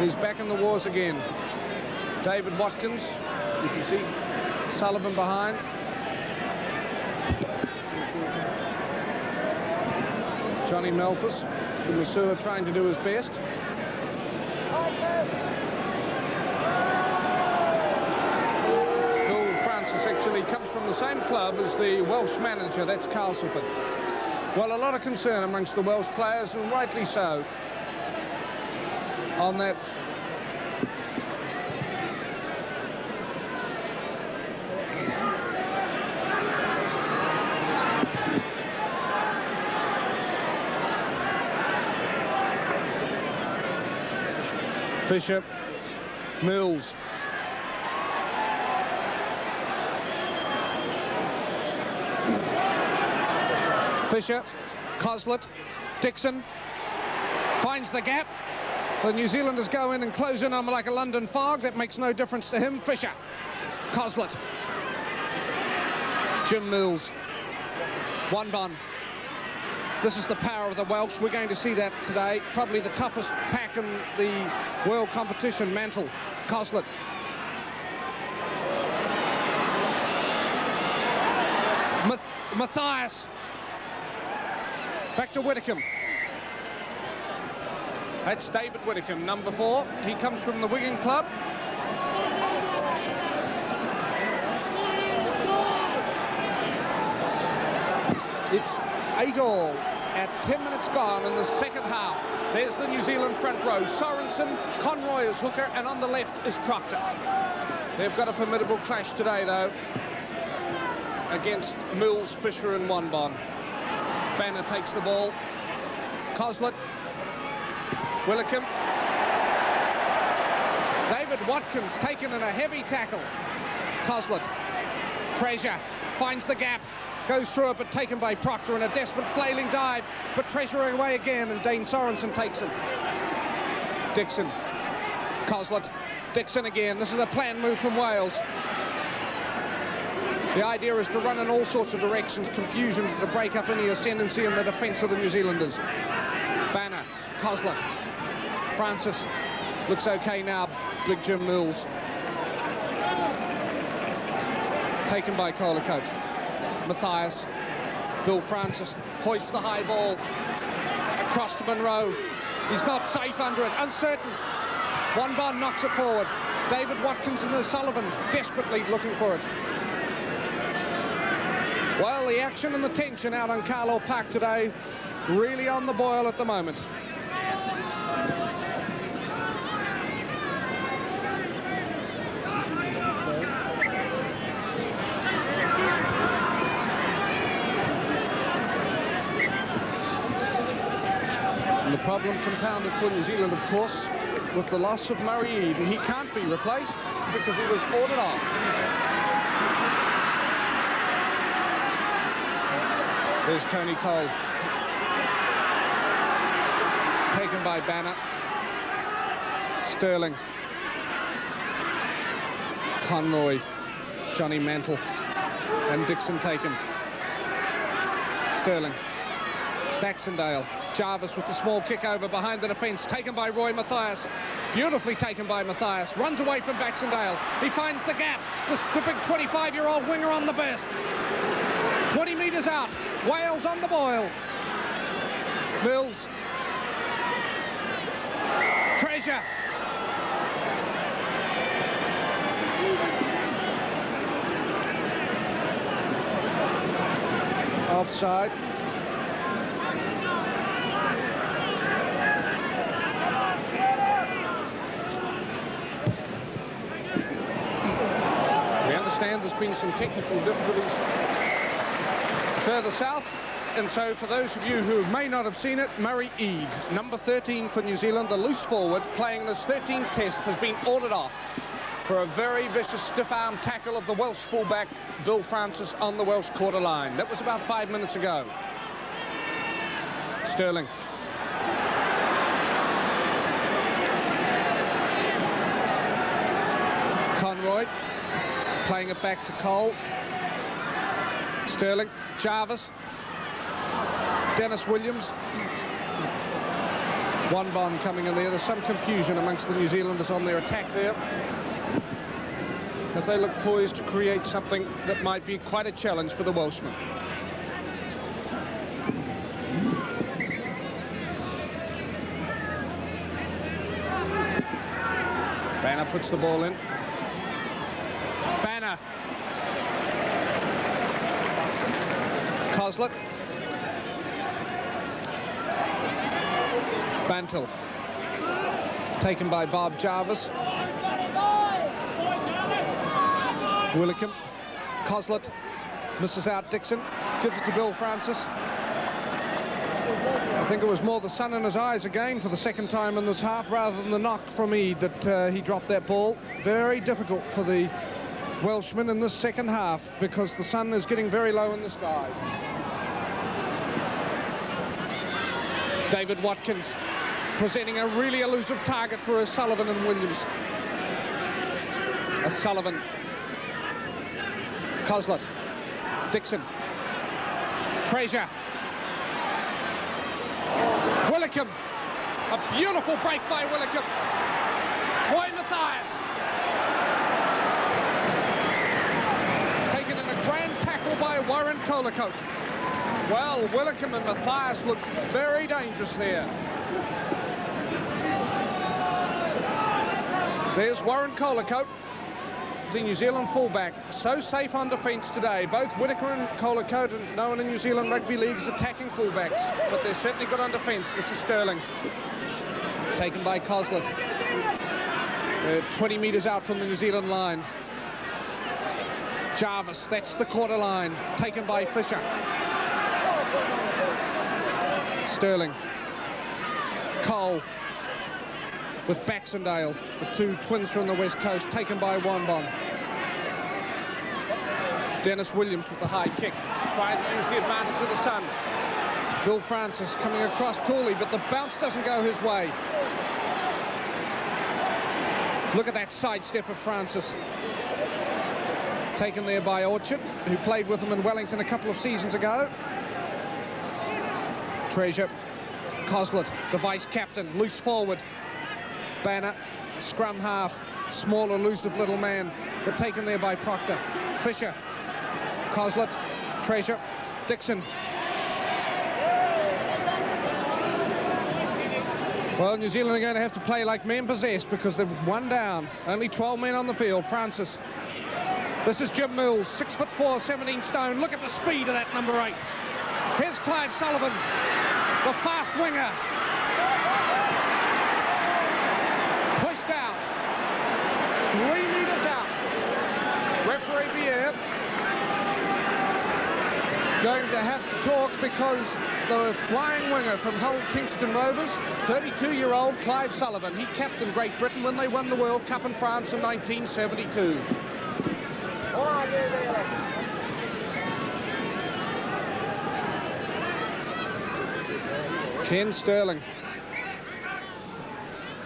He's back in the wars again. David Watkins, you can see Sullivan behind. Johnny Malpas, the Masur trying to do his best. Bill Francis actually comes from the same club as the Welsh manager, that's Castleford. Well, a lot of concern amongst the Welsh players, and rightly so, on that. Fisher, Mills. Fisher, Coslett, Dixon, finds the gap. The New Zealanders go in and close in on him like a London fog. That makes no difference to him. Fisher, Coslett, Jim Mills, Wanbon. This is the power of the Welsh. We're going to see that today. Probably the toughest pack in the world competition. Mantle, Coslett. Matthias. Back to Whitcomb. That's David Whitcomb, number 4. He comes from the Wigan club. It's 8-all at 10 minutes gone in the second half. There's the New Zealand front row. Sorensen, Conroy is hooker, and on the left is Proctor. They've got a formidable clash today, though, against Mills, Fisher and Wanbon. Banner takes the ball. Coslett, Willicum. David Watkins taken in a heavy tackle. Coslett, Treasure, finds the gap. Goes through it, but taken by Proctor in a desperate flailing dive. But Treasure away again, and Dane Sorensen takes him. Dixon, Coslett, Dixon again. This is a planned move from Wales. The idea is to run in all sorts of directions, confusion to break up any ascendancy in the defence of the New Zealanders. Banner, Coslett, Francis looks okay now. Big Jim Mills. Taken by Colacote. Matthias, Bill Francis hoists the high ball across to Monroe. He's not safe under it, uncertain. Wanbon knocks it forward. David Watkins and Sullivan desperately looking for it. Well, the action and the tension out on Carlaw Park today really on the boil at the moment. And the problem compounded for New Zealand, of course, with the loss of Murray Eade, and he can't be replaced because he was ordered off. There's Tony Cole. Taken by Banner. Sterling. Conroy. Johnny Mantle. And Dixon taken. Sterling. Baxendale. Jarvis with the small kick over behind the defence, taken by Roy Matthias. Beautifully taken by Matthias. Runs away from Baxendale. He finds the gap. The big 25-year-old winger on the burst. 20 metres out. Wales on the boil. Mills. Treasure. Offside. We understand there's been some technical difficulties further south, and so for those of you who may not have seen it, Murray Eade, number 13 for New Zealand, the loose forward, playing in his 13th test, has been ordered off for a very vicious stiff-arm tackle of the Welsh fullback, Bill Francis, on the Welsh quarter line. That was about 5 minutes ago. Sterling. Conroy, playing it back to Cole. Sterling, Jarvis, Dennis Williams, One Bon coming in there. There's some confusion amongst the New Zealanders on their attack there, as they look poised to create something that might be quite a challenge for the Welshmen. Banner puts the ball in. Banner. Coslet. Bantle. Taken by Bob Jarvis. Willicum. Coslet. Misses out Dixon. Gives it to Bill Francis. I think it was more the sun in his eyes again for the second time in this half rather than the knock from Eade that he dropped that ball. Very difficult for the Welshmen in this second half because the sun is getting very low in the sky. David Watkins presenting a really elusive target for O'Sullivan and Williams. O'Sullivan. Coslet. Dixon. Treasure. Willicum. A beautiful break by Willicum. Roy Mathias. Taken in a grand tackle by Warren Colacote. Well, Willicum and Mathias look very dangerous there. There's Warren Colacote, the New Zealand fullback. So safe on defence today. Both Whittaker and Colacote are known in New Zealand rugby league as attacking fullbacks, but they're certainly good on defence. This is Sterling. Taken by Coslet. 20 metres out from the New Zealand line. Jarvis, that's the quarter line. Taken by Fisher. Sterling. Cole with Baxendale, the two twins from the West Coast, taken by Wanbon. Dennis Williams with the high kick, trying to use the advantage of the sun. Bill Francis coming across coolly, but the bounce doesn't go his way. Look at that sidestep of Francis. Taken there by Orchard, who played with him in Wellington a couple of seasons ago. Treasure. Coslet, the vice-captain, loose forward. Banner, scrum half, small elusive little man, but taken there by Proctor. Fisher, Coslet, Treasure, Dixon. Well, New Zealand are going to have to play like men possessed because they've one down. Only 12 men on the field. Francis. This is Jim Mills, 6'4", 17 stone. Look at the speed of that number 8. Here's Clive Sullivan, the fast winger. Pushed out. 3 metres out. Referee Bier going to have to talk because the flying winger from Hull Kingston Rovers, 32-year-old Clive Sullivan, he captained Great Britain when they won the World Cup in France in 1972. Ken Sterling.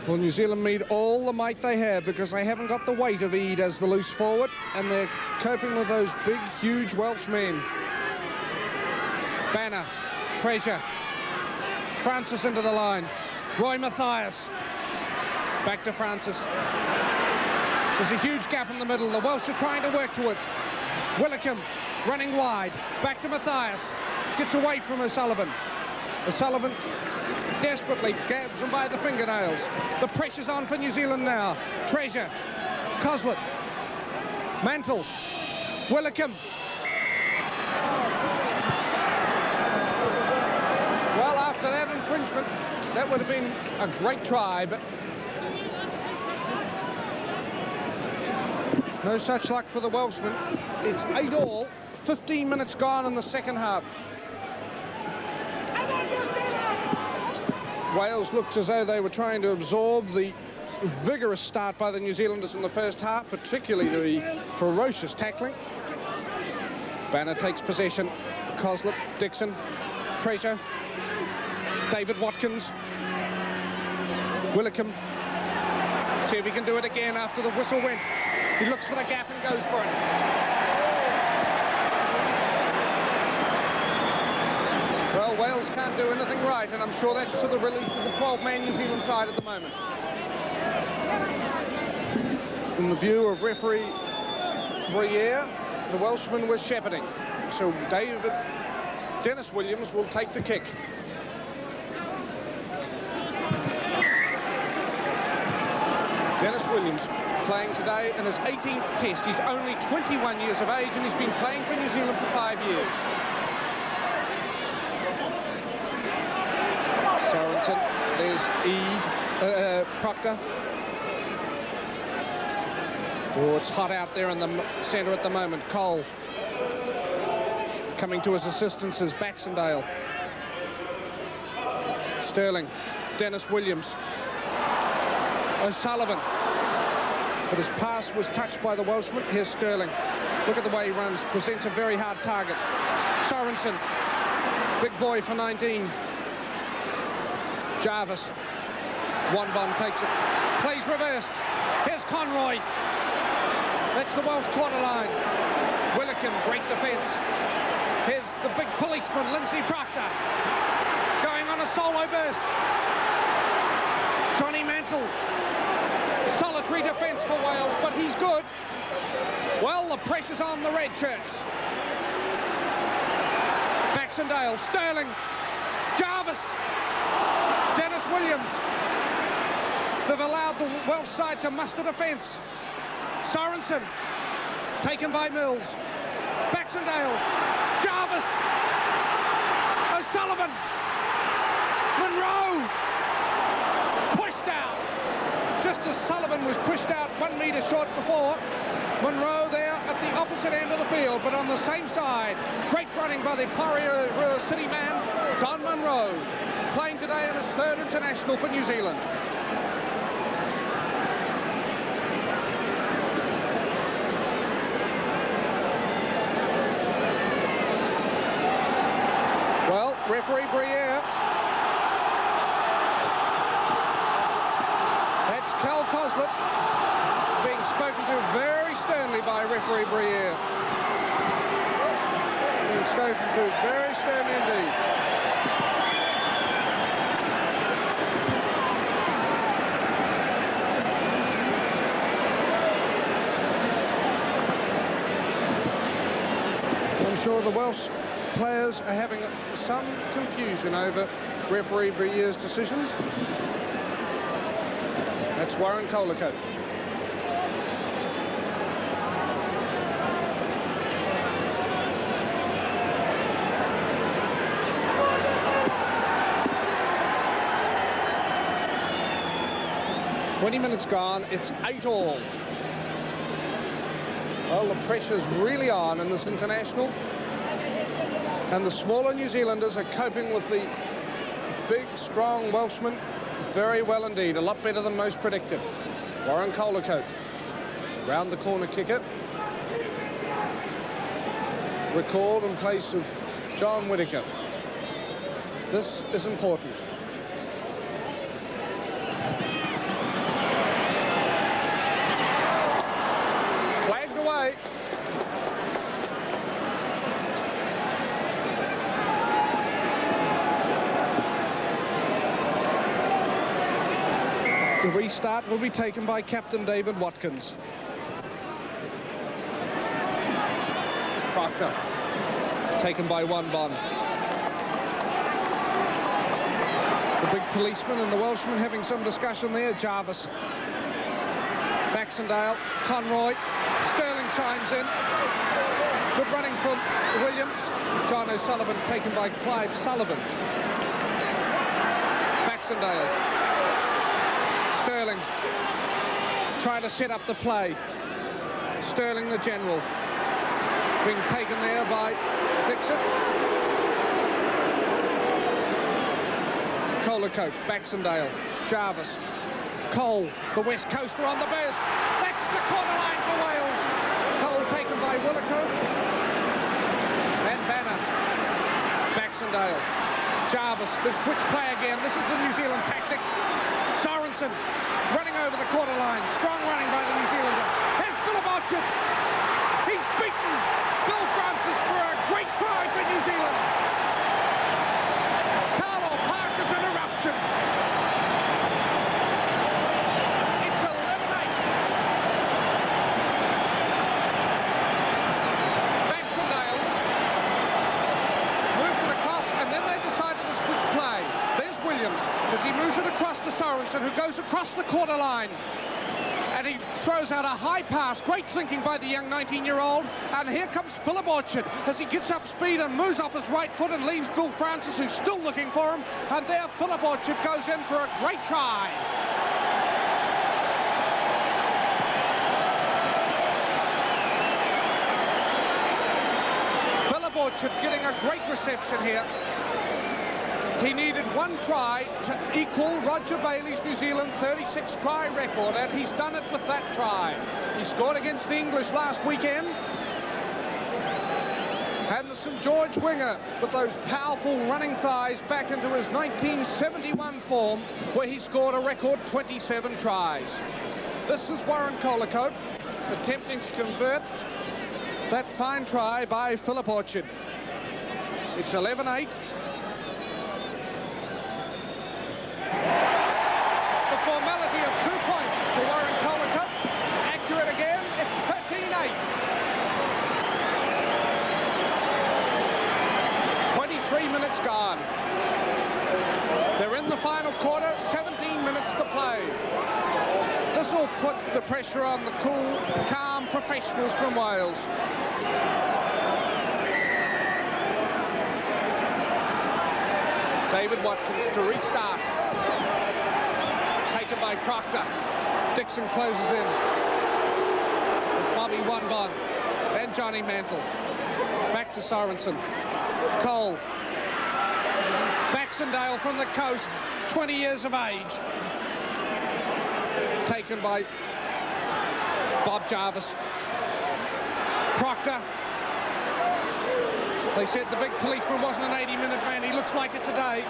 Well, New Zealand need all the might they have because they haven't got the weight of Eade as the loose forward, and they're coping with those big, huge Welsh men. Banner, Treasure, Francis into the line. Roy Mathias. Back to Francis. There's a huge gap in the middle. The Welsh are trying to work to it. Willicum running wide. Back to Mathias. Gets away from O'Sullivan. O'Sullivan desperately grabs him by the fingernails. The pressure's on for New Zealand now. Treasure. Coslet. Mantle. Willicum. Well, after that infringement, that would have been a great try, but no such luck for the Welshmen. It's 8-all, 15 minutes gone in the second half. Wales looked as though they were trying to absorb the vigorous start by the New Zealanders in the first half, particularly the ferocious tackling. Banner takes possession. Coslet, Dixon, Treasure, David Watkins, Willicum. See if he can do it again after the whistle went. He looks for the gap and goes for it. Well, Well, Wales can't do anything right, and I'm sure that's to the relief of the 12-man New Zealand side at the moment. In the view of referee Briere, the Welshman was shepherding. So Dennis Williams will take the kick. Dennis Williams playing today in his 18th test. He's only 21 years of age and he's been playing for New Zealand for 5 years. Sorensen, there's Proctor. Oh, it's hot out there in the centre at the moment. Cole. Coming to his assistance is Baxendale. Sterling. Dennis Williams. O'Sullivan. But his pass was touched by the Welshman. Here's Sterling. Look at the way he runs. Presents a very hard target. Sorensen. Big boy for 19. Jarvis. Wanbon takes it. Plays reversed. Here's Conroy. That's the Welsh quarter line. Willikin, great defence. Here's the big policeman, Lindsay Proctor. Going on a solo burst. Johnny Mantle. Solitary defence for Wales, but he's good. Well, the pressure's on the red shirts. Baxendale, Sterling, Jarvis, Dennis Williams. They've allowed the Welsh side to muster defence. Sorensen, taken by Mills. Baxendale, Jarvis, O'Sullivan, Monroe, pushed out. Just as Sullivan was pushed out 1 metre short before, Monroe there at the opposite end of the field, but on the same side. Great running by the Porirua City man, Don Monroe, playing today in his 3rd international for New Zealand. Well, referee Briere. That's Cal Coslett being spoken to very sternly by referee Briere. Being spoken to very sternly indeed. I'm sure the Welsh players are having some confusion over referee Briere's decisions. That's Warren Colacote. "20 minutes gone, it's 8-all. Well, the pressure's really on in this international. And the smaller New Zealanders are coping with the big, strong Welshmen very well indeed. A lot better than most predicted. Warren Colacote. Round the corner kicker. Recalled in place of John Whittaker. This is important. Flagged away. The restart will be taken by Captain David Watkins. Proctor, taken by Wanbon. The big policeman and the Welshman having some discussion there. Jarvis. Baxendale, Conroy, Sterling chimes in. Good running from Williams. John O'Sullivan taken by Clive Sullivan. Baxendale. Sterling trying to set up the play. Sterling the general. Being taken there by Dixon. Colacote, Baxendale, Jarvis, Cole, the West Coaster on the burst. That's the corner line for Wales. Cole taken by Willico. And Banner. Baxendale. Jarvis, the switch play again. This is the New Zealand tactic. Sorensen running over the quarter line. Strong running by the New Zealander. Here's Philip Orchard. He's beaten Bill Francis for a great try for New Zealand. Sorensen, who goes across the quarter line. And he throws out a high pass. Great thinking by the young 19-year-old. And here comes Philip Orchard as he gets up speed and moves off his right foot and leaves Bill Francis, who's still looking for him. And there Philip Orchard goes in for a great try. Philip Orchard getting a great reception here. He needed one try to equal Roger Bailey's New Zealand 36 try record, and he's done it with that try. He scored against the English last weekend. And the St George winger with those powerful running thighs back into his 1971 form, where he scored a record 27 tries. This is Warren Colicote attempting to convert that fine try by Philip Orchard. It's 11-8. The formality of 2 points to Warren Colicote. Accurate again, it's 13-8. 23 minutes gone. They're in the final quarter, 17 minutes to play. This will put the pressure on the cool, calm professionals from Wales. David Watkins to restart. Taken by Proctor. Dixon closes in. With Bobby Wanbon and Johnny Mantle. Back to Sorensen. Cole. Baxendale from the coast, 20 years of age. Taken by Bob Jarvis. Proctor. They said the big policeman wasn't an 80-minute man. He looks like it today.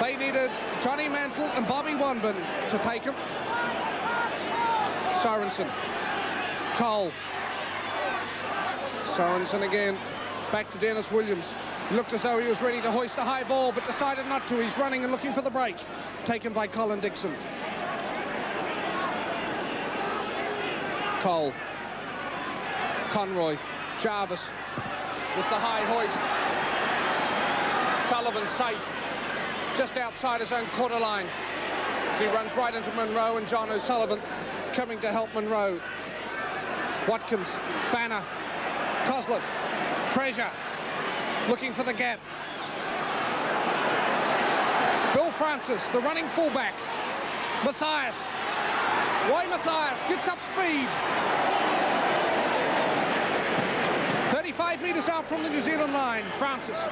They needed Johnny Mantle and Bobby Wanbon to take him. Sorensen. Cole. Sorensen again. Back to Dennis Williams. He looked as though he was ready to hoist a high ball, but decided not to. He's running and looking for the break. Taken by Colin Dixon. Cole. Conroy. Jarvis with the high hoist. Sullivan safe just outside his own quarter line as he runs right into Monroe, and John O'Sullivan coming to help Monroe. Watkins, Banner, Coslett, Treasure looking for the gap. Bill Francis, the running fullback. Matthias. Roy Matthias gets up speed. 35 metres out from the New Zealand line. Francis.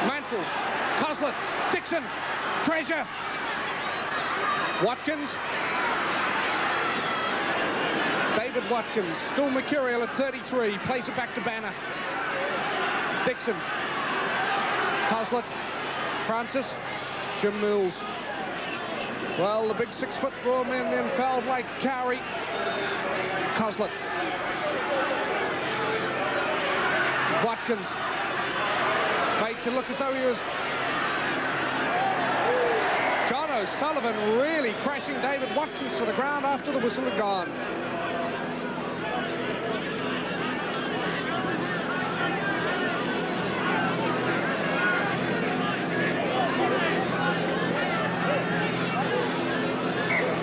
Mantle. Coslett. Dixon. Treasure. Watkins. David Watkins, still mercurial at 33. Plays it back to Banner. Dixon. Coslett. Francis. Jim Mills. Well, the big 6-foot man then fouled like Cowrie. Coslett. Watkins. Made to look as though he was... John O'Sullivan really crashing David Watkins to the ground after the whistle had gone.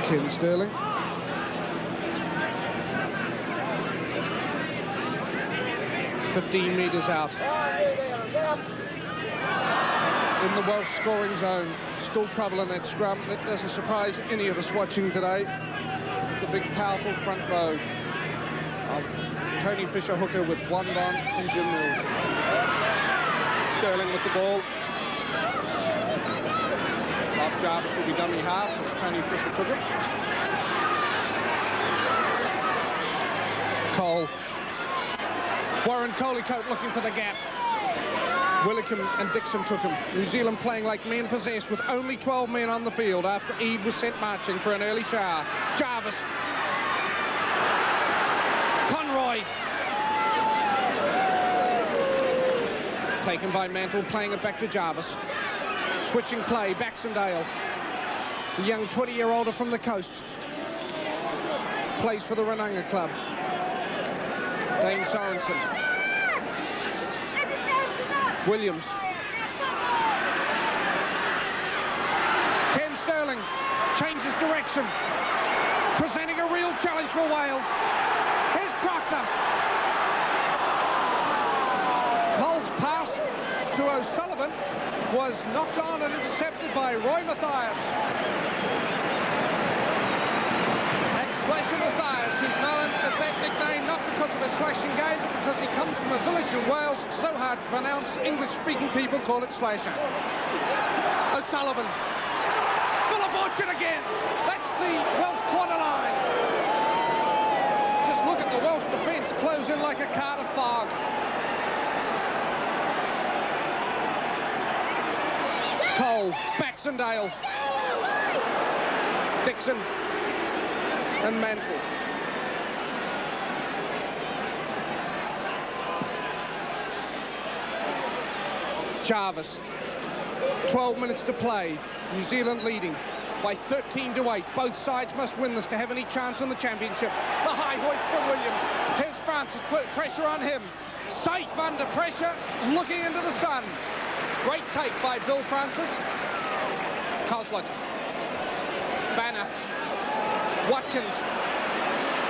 Ken Sterling. ...15 metres out. In the Welsh scoring zone. Still trouble in that scrum. That doesn't surprise any of us watching today. The big, powerful front row of Tony Fisher hooker with Wanbon and Jim Mills. Sterling with the ball. Bob Jarvis will be dummy half as Tony Fisher took it. Cole. Warren Colicote looking for the gap. Willicum and Dixon took him. New Zealand playing like men possessed with only 12 men on the field after Ede was sent marching for an early shower. Jarvis. Conroy. Taken by Mantle, playing it back to Jarvis. Switching play, Baxendale. The young 20-year-older from the coast. Plays for the Rananga club. Dane Sorensen. Williams. changes direction, presenting a real challenge for Wales. Here's Proctor. Cole's pass to O'Sullivan was knocked on and intercepted by Roy Mathias. Slashing Mathias, who's known as that nickname not because of his slashing game, but because he comes from a village in Wales. It's so hard to pronounce. English-speaking people call it Slasher. O'Sullivan. Full of Orchard again. That's the Welsh quarter line. Just look at the Welsh defence close in like a cart of fog. Cole, Baxendale. Dixon. And Mantle. Jarvis. 12 minutes to play. New Zealand leading by 13-8. Both sides must win this to have any chance in the championship. The high hoist from Williams. Here's Francis, put pressure on him. Safe under pressure, looking into the sun. Great take by Bill Francis. Coslett. Banner. Watkins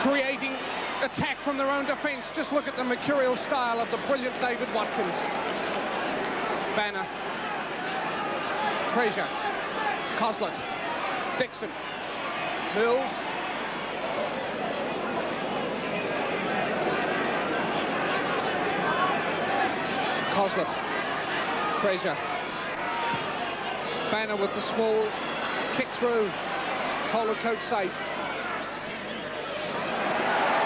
creating attack from their own defence. Just look at the mercurial style of the brilliant David Watkins. Banner. Treasure. Coslett. Dixon. Mills. Coslett. Treasure. Banner with the small kick through. Colacote safe.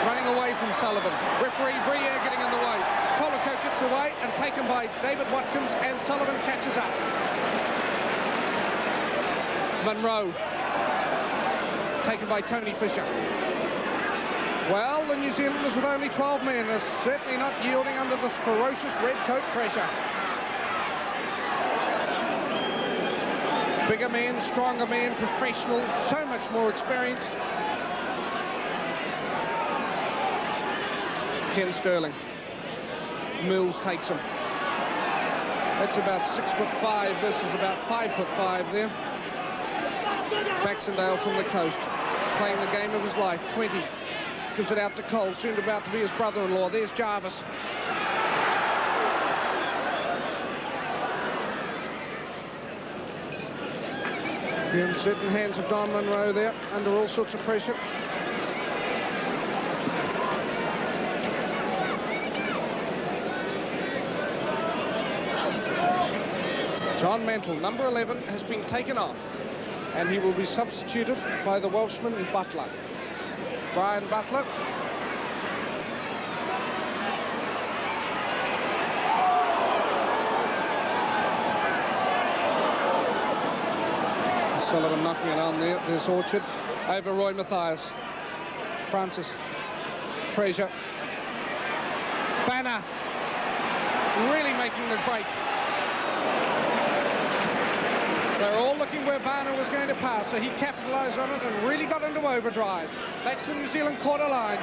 Running away from Sullivan. Referee Briere getting in the way. Colacote gets away and taken by David Watkins, and Sullivan catches up. Monroe. Taken by Tony Fisher. Well, the New Zealanders with only 12 men are certainly not yielding under this ferocious red coat pressure. Bigger men, stronger men, professional, so much more experienced. Ken Sterling. Mills takes him. That's about 6'5" versus about 5'5" there. Baxendale from the coast, playing the game of his life. 20. Gives it out to Cole, soon about to be his brother-in-law. There's Jarvis. The uncertain hands of Don Monroe there, under all sorts of pressure. John Mantle, number 11, has been taken off, and he will be substituted by the Welshman Butler. Brian Butler. Sullivan knocking it on there. There's Orchard over Roy Mathias. Francis. Treasure. Banner. Really making the break. They're all looking where Banner was going to pass, so he capitalised on it and really got into overdrive. That's the New Zealand quarter line.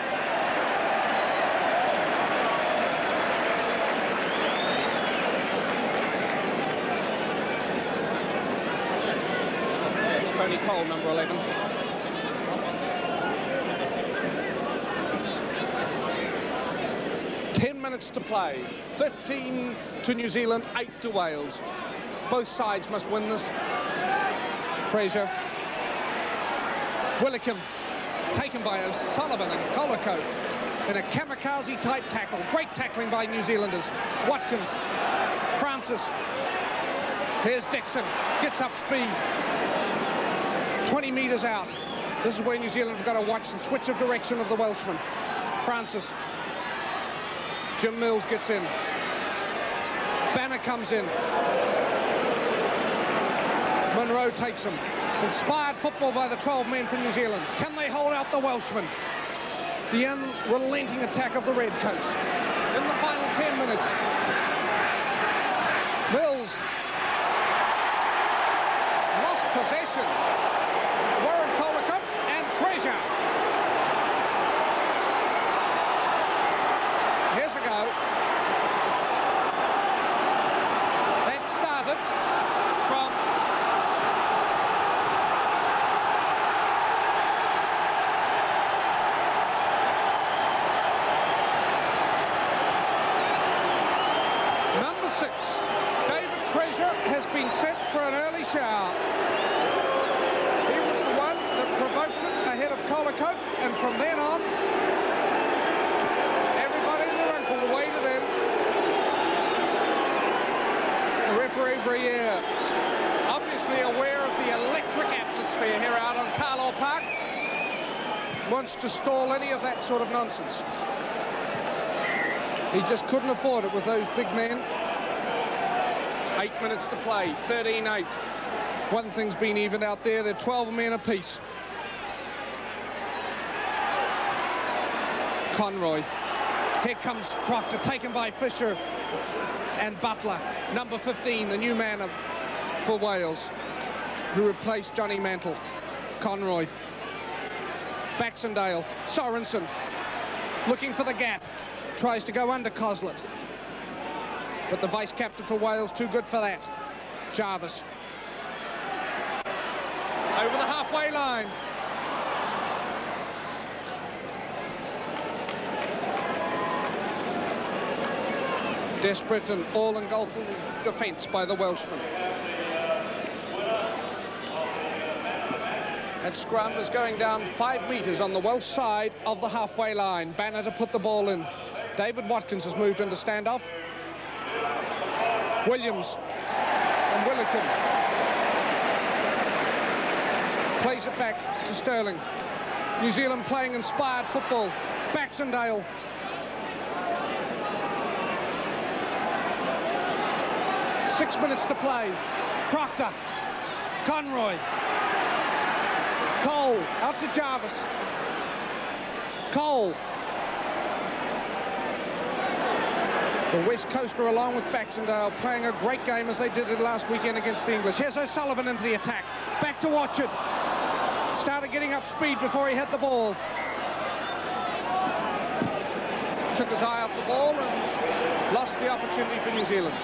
It's Tony Cole, number 11. Minutes to play. 13 to New Zealand, 8 to Wales. Both sides must win this. Treasure. Willicum, taken by O'Sullivan and Colacote in a kamikaze-type tackle. Great tackling by New Zealanders. Watkins. Francis. Here's Dixon. Gets up speed. 20 metres out. This is where New Zealand have got to watch the switch of direction of the Welshman. Francis. Jim Mills gets in. Banner comes in. Monroe takes him. Inspired football by the 12 men from New Zealand. Can they hold out the Welshman? The unrelenting attack of the Redcoats. In the final 10 minutes. Mills. Lost possession. Warren Colacote and Treasure. Here's a go. That started from 6. David Treasure has been sent for an early shower. He was the one that provoked it ahead of Colacote, and from then on, everybody in their uncle waited in. The referee Briere, obviously aware of the electric atmosphere here out on Carlisle Park, wants to stall any of that sort of nonsense. He just couldn't afford it with those big men. 8 minutes to play, 13-8. One thing's been evened out there, they're 12 men apiece. Conroy. Here comes Proctor, taken by Fisher and Butler. Number 15, the new man for Wales, who replaced Johnny Mantle. Conroy. Baxendale. Sorensen. Looking for the gap. Tries to go under Coslet. But the vice-captain for Wales, too good for that. Jarvis. Over the halfway line. Desperate and all-engulfing defence by the Welshman. That scrum is going down 5 metres on the Welsh side of the halfway line. Banner to put the ball in. David Watkins has moved into standoff. Williams and Willikin plays it back to Sterling. New Zealand playing inspired football. Baxendale. Six minutes to play. Proctor. Conroy. Cole out to Jarvis. Cole. The West Coaster, along with Baxendale, playing a great game as they did it last weekend against the English. Here's O'Sullivan into the attack. Back to Watchett. Started getting up speed before he had the ball. Took his eye off the ball and lost the opportunity for New Zealand.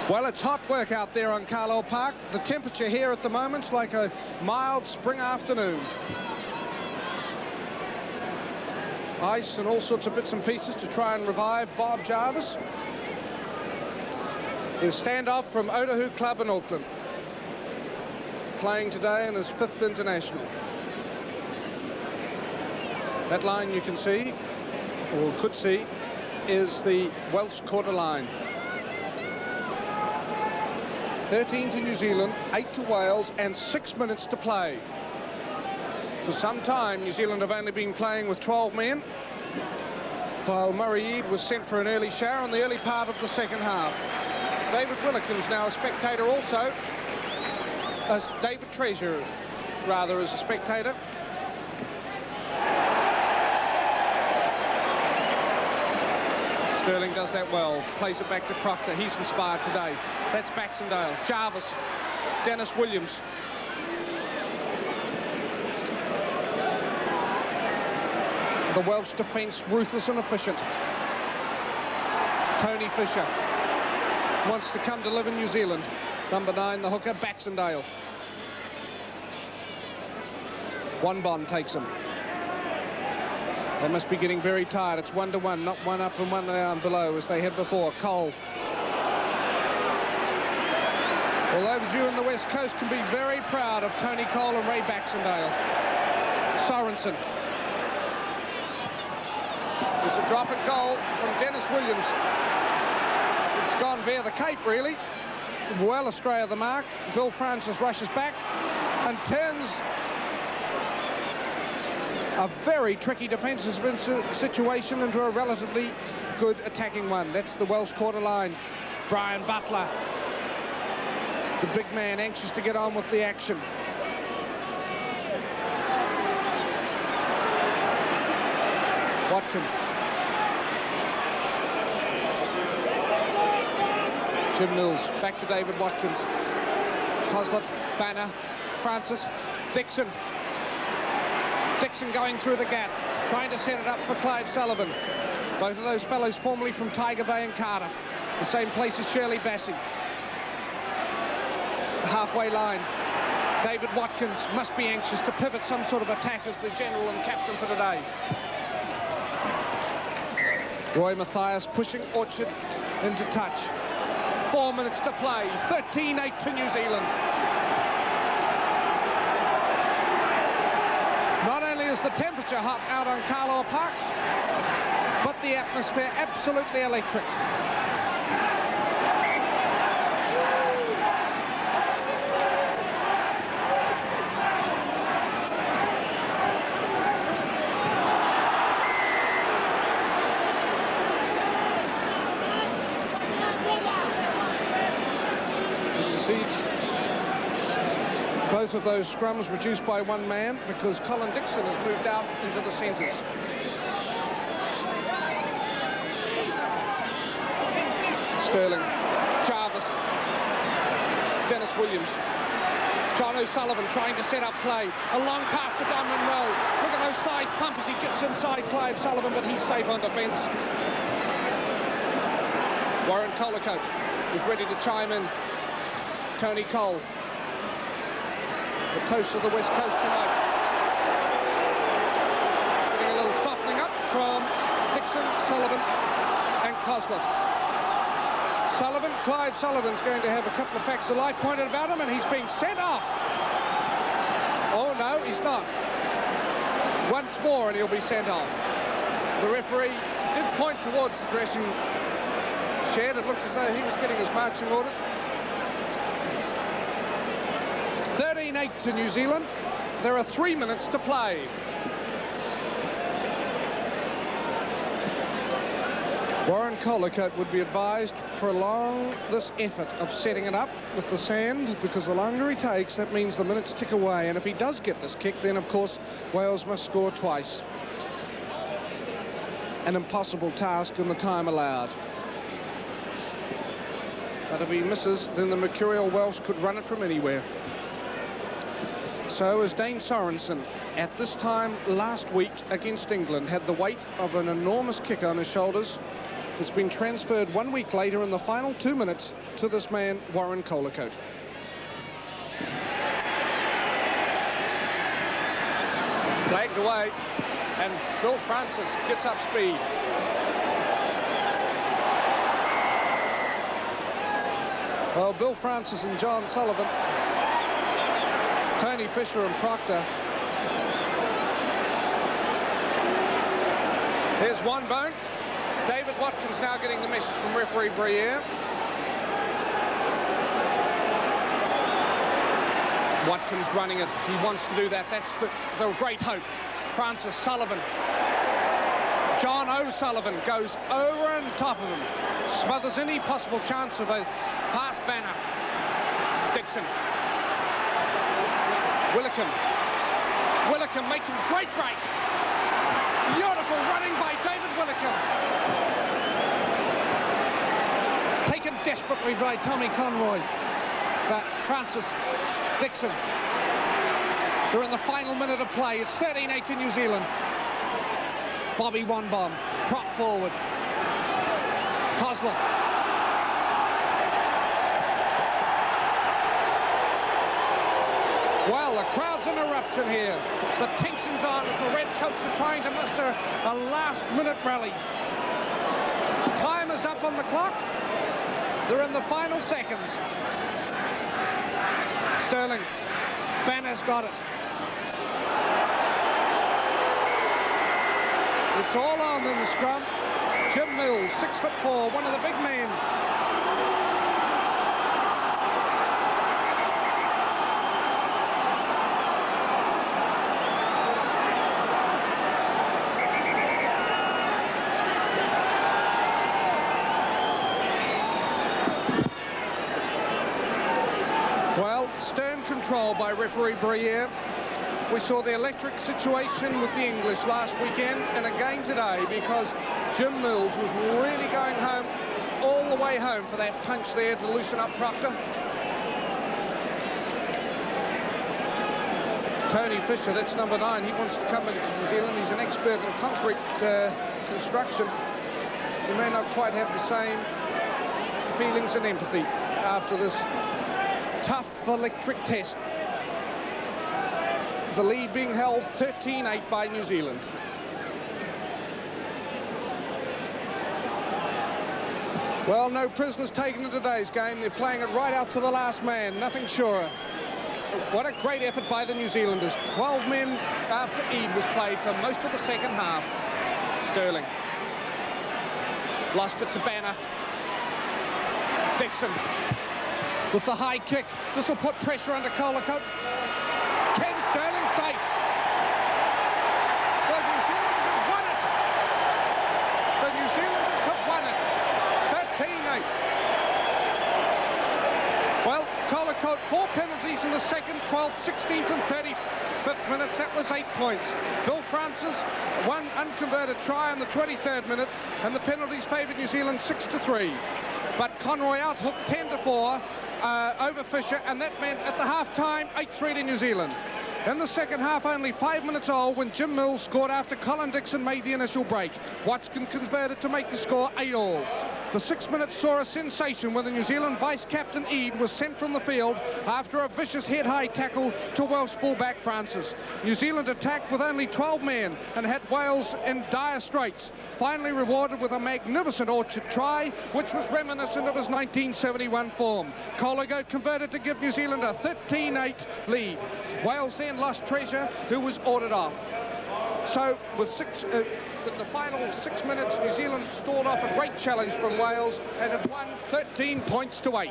Well, it's hot work out there on Carlisle Park. The temperature here at the moment's like a mild spring afternoon. Ice and all sorts of bits and pieces to try and revive Bob Jarvis. His standoff from Otahu Club in Auckland. Playing today in his 5th international. That line you can see, or could see, is the Welsh quarter line. 13 to New Zealand, 8 to Wales, and 6 minutes to play. For some time, New Zealand have only been playing with 12 men, while Murray Eade was sent for an early shower in the early part of the second half. David Willikin's now a spectator also. As David Treasure, rather, is a spectator. Sterling does that well. Plays it back to Proctor. He's inspired today. That's Baxendale. Jarvis. Dennis Williams. The Welsh defence ruthless and efficient. Tony Fisher wants to come to live in New Zealand. Number 9, the hooker, Baxendale. One takes him. They must be getting very tired. It's 1-1, not one up and one down below as they had before. Cole. Well, those of you in the West Coast can be very proud of Tony Cole and Ray Baxendale. Sorensen. There's a drop at goal from Dennis Williams. It's gone via the Cape, really. Well astray of the mark. Bill Francis rushes back and turns a very tricky defensive situation into a relatively good attacking one. That's the Welsh quarter line. Brian Butler, the big man, anxious to get on with the action. Watkins. Jim Mills, back to David Watkins. Coslet, Banner, Francis, Dixon. Dixon going through the gap, trying to set it up for Clive Sullivan. Both of those fellows formerly from Tiger Bay and Cardiff. The same place as Shirley Bassey. Halfway line. David Watkins must be anxious to pivot some sort of attack as the general and captain for today. Roy Mathias pushing Orchard into touch. 4 minutes to play. 13-8 to New Zealand. Not only is the temperature hot out on Carlaw Park, but the atmosphere absolutely electric. See both of those scrums reduced by one man because Colin Dixon has moved out into the centres. Sterling, Jarvis, Dennis Williams, John O'Sullivan trying to set up play. A long pass to Don Monroe. Look at those thighs pump as he gets inside Clive Sullivan, but he's safe on defence. Warren Colacote is ready to chime in. Tony Cole, the toast of the West Coast tonight. Getting a little softening up from Dixon, Sullivan and Coslet. Sullivan, Clive Sullivan's going to have a couple of facts of life pointed about him, and he's being sent off. Oh no, he's not. Once more and he'll be sent off. The referee did point towards the dressing shed. It looked as though he was getting his marching orders. 13-8 to New Zealand. There are 3 minutes to play. Warren Colacote would be advised to prolong this effort of setting it up with the sand, because the longer he takes, that means the minutes tick away. And if he does get this kick, then of course Wales must score twice. An impossible task in the time allowed. But if he misses, then the mercurial Welsh could run it from anywhere. So as Dane Sorensen, at this time last week against England, had the weight of an enormous kick on his shoulders, it's been transferred 1 week later in the final 2 minutes to this man, Warren Colacote. Flagged away, and Bill Francis gets up speed. Well, Bill Francis and John Sullivan, Tony Fisher and Proctor. Here's one bone. David Watkins now getting the message from referee Briere. Watkins running it. He wants to do that. That's the great hope. Francis, Sullivan. John O'Sullivan goes over and top of him. Smothers any possible chance of a pass banner. Dixon. Willicombe makes a great break. Beautiful running by David Willicombe. Taken desperately by Tommy Conroy. But Francis, Dixon. They're in the final minute of play. It's 13-8 to New Zealand. Bobby Wanbom, prop forward. Coslet. Well, the crowd's in eruption here. The tension's on as the Redcoats are trying to muster a last-minute rally. Time is up on the clock. They're in the final seconds. Sterling. Banner's got it. It's all on in the scrum. Jim Mills, 6'4", one of the big men. Well, stern control by referee Briere. We saw the electric situation with the English last weekend and again today, because Jim Mills was really going home, all the way home for that punch there to loosen up Proctor. Tony Fisher, that's number 9, he wants to come into New Zealand. He's an expert in concrete construction. He may not quite have the same feelings and empathy after this tough electric test. The lead being held 13-8 by New Zealand. Well, no prisoners taken in today's game. They're playing it right out to the last man, nothing sure. What a great effort by the New Zealanders. 12 men after Eid was played for most of the second half. Sterling. Lost it to Banner. Dixon with the high kick. This will put pressure under Colacote. Ken Sterling safe. The New Zealanders have won it. The New Zealanders have won it. 13-8. Well, Colacote, 4 penalties in the second, 12th, 16th and 35th minutes. That was 8 points. Bill Francis, 1 unconverted try in the 23rd minute, and the penalties favoured New Zealand 6-3. But Conroy outhooked 10-4 over Fisher, and that meant at the half-time 8-3 to New Zealand. In the second half, only 5 minutes old when Jim Mills scored after Colin Dixon made the initial break. Watkin converted to make the score 8-all. The 6 minutes saw a sensation when the New Zealand vice-captain Eade was sent from the field after a vicious head-high tackle to Welsh fullback Francis. New Zealand attacked with only 12 men and had Wales in dire straits, finally rewarded with a magnificent Orchard try, which was reminiscent of his 1971 form. Colacote converted to give New Zealand a 13-8 lead. Wales then lost Treasure, who was ordered off. So with the final 6 minutes, New Zealand stalled off a great challenge from Wales and have won 13 points to 8.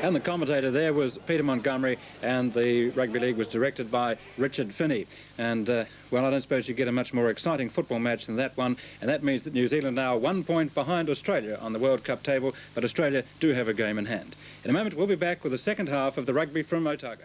And the commentator there was Peter Montgomery, and the rugby league was directed by Richard Finney. And, well, I don't suppose you get a much more exciting football match than that one, and that means that New Zealand now 1 point behind Australia on the World Cup table, but Australia do have a game in hand. In a moment, we'll be back with the second half of the rugby from Otago.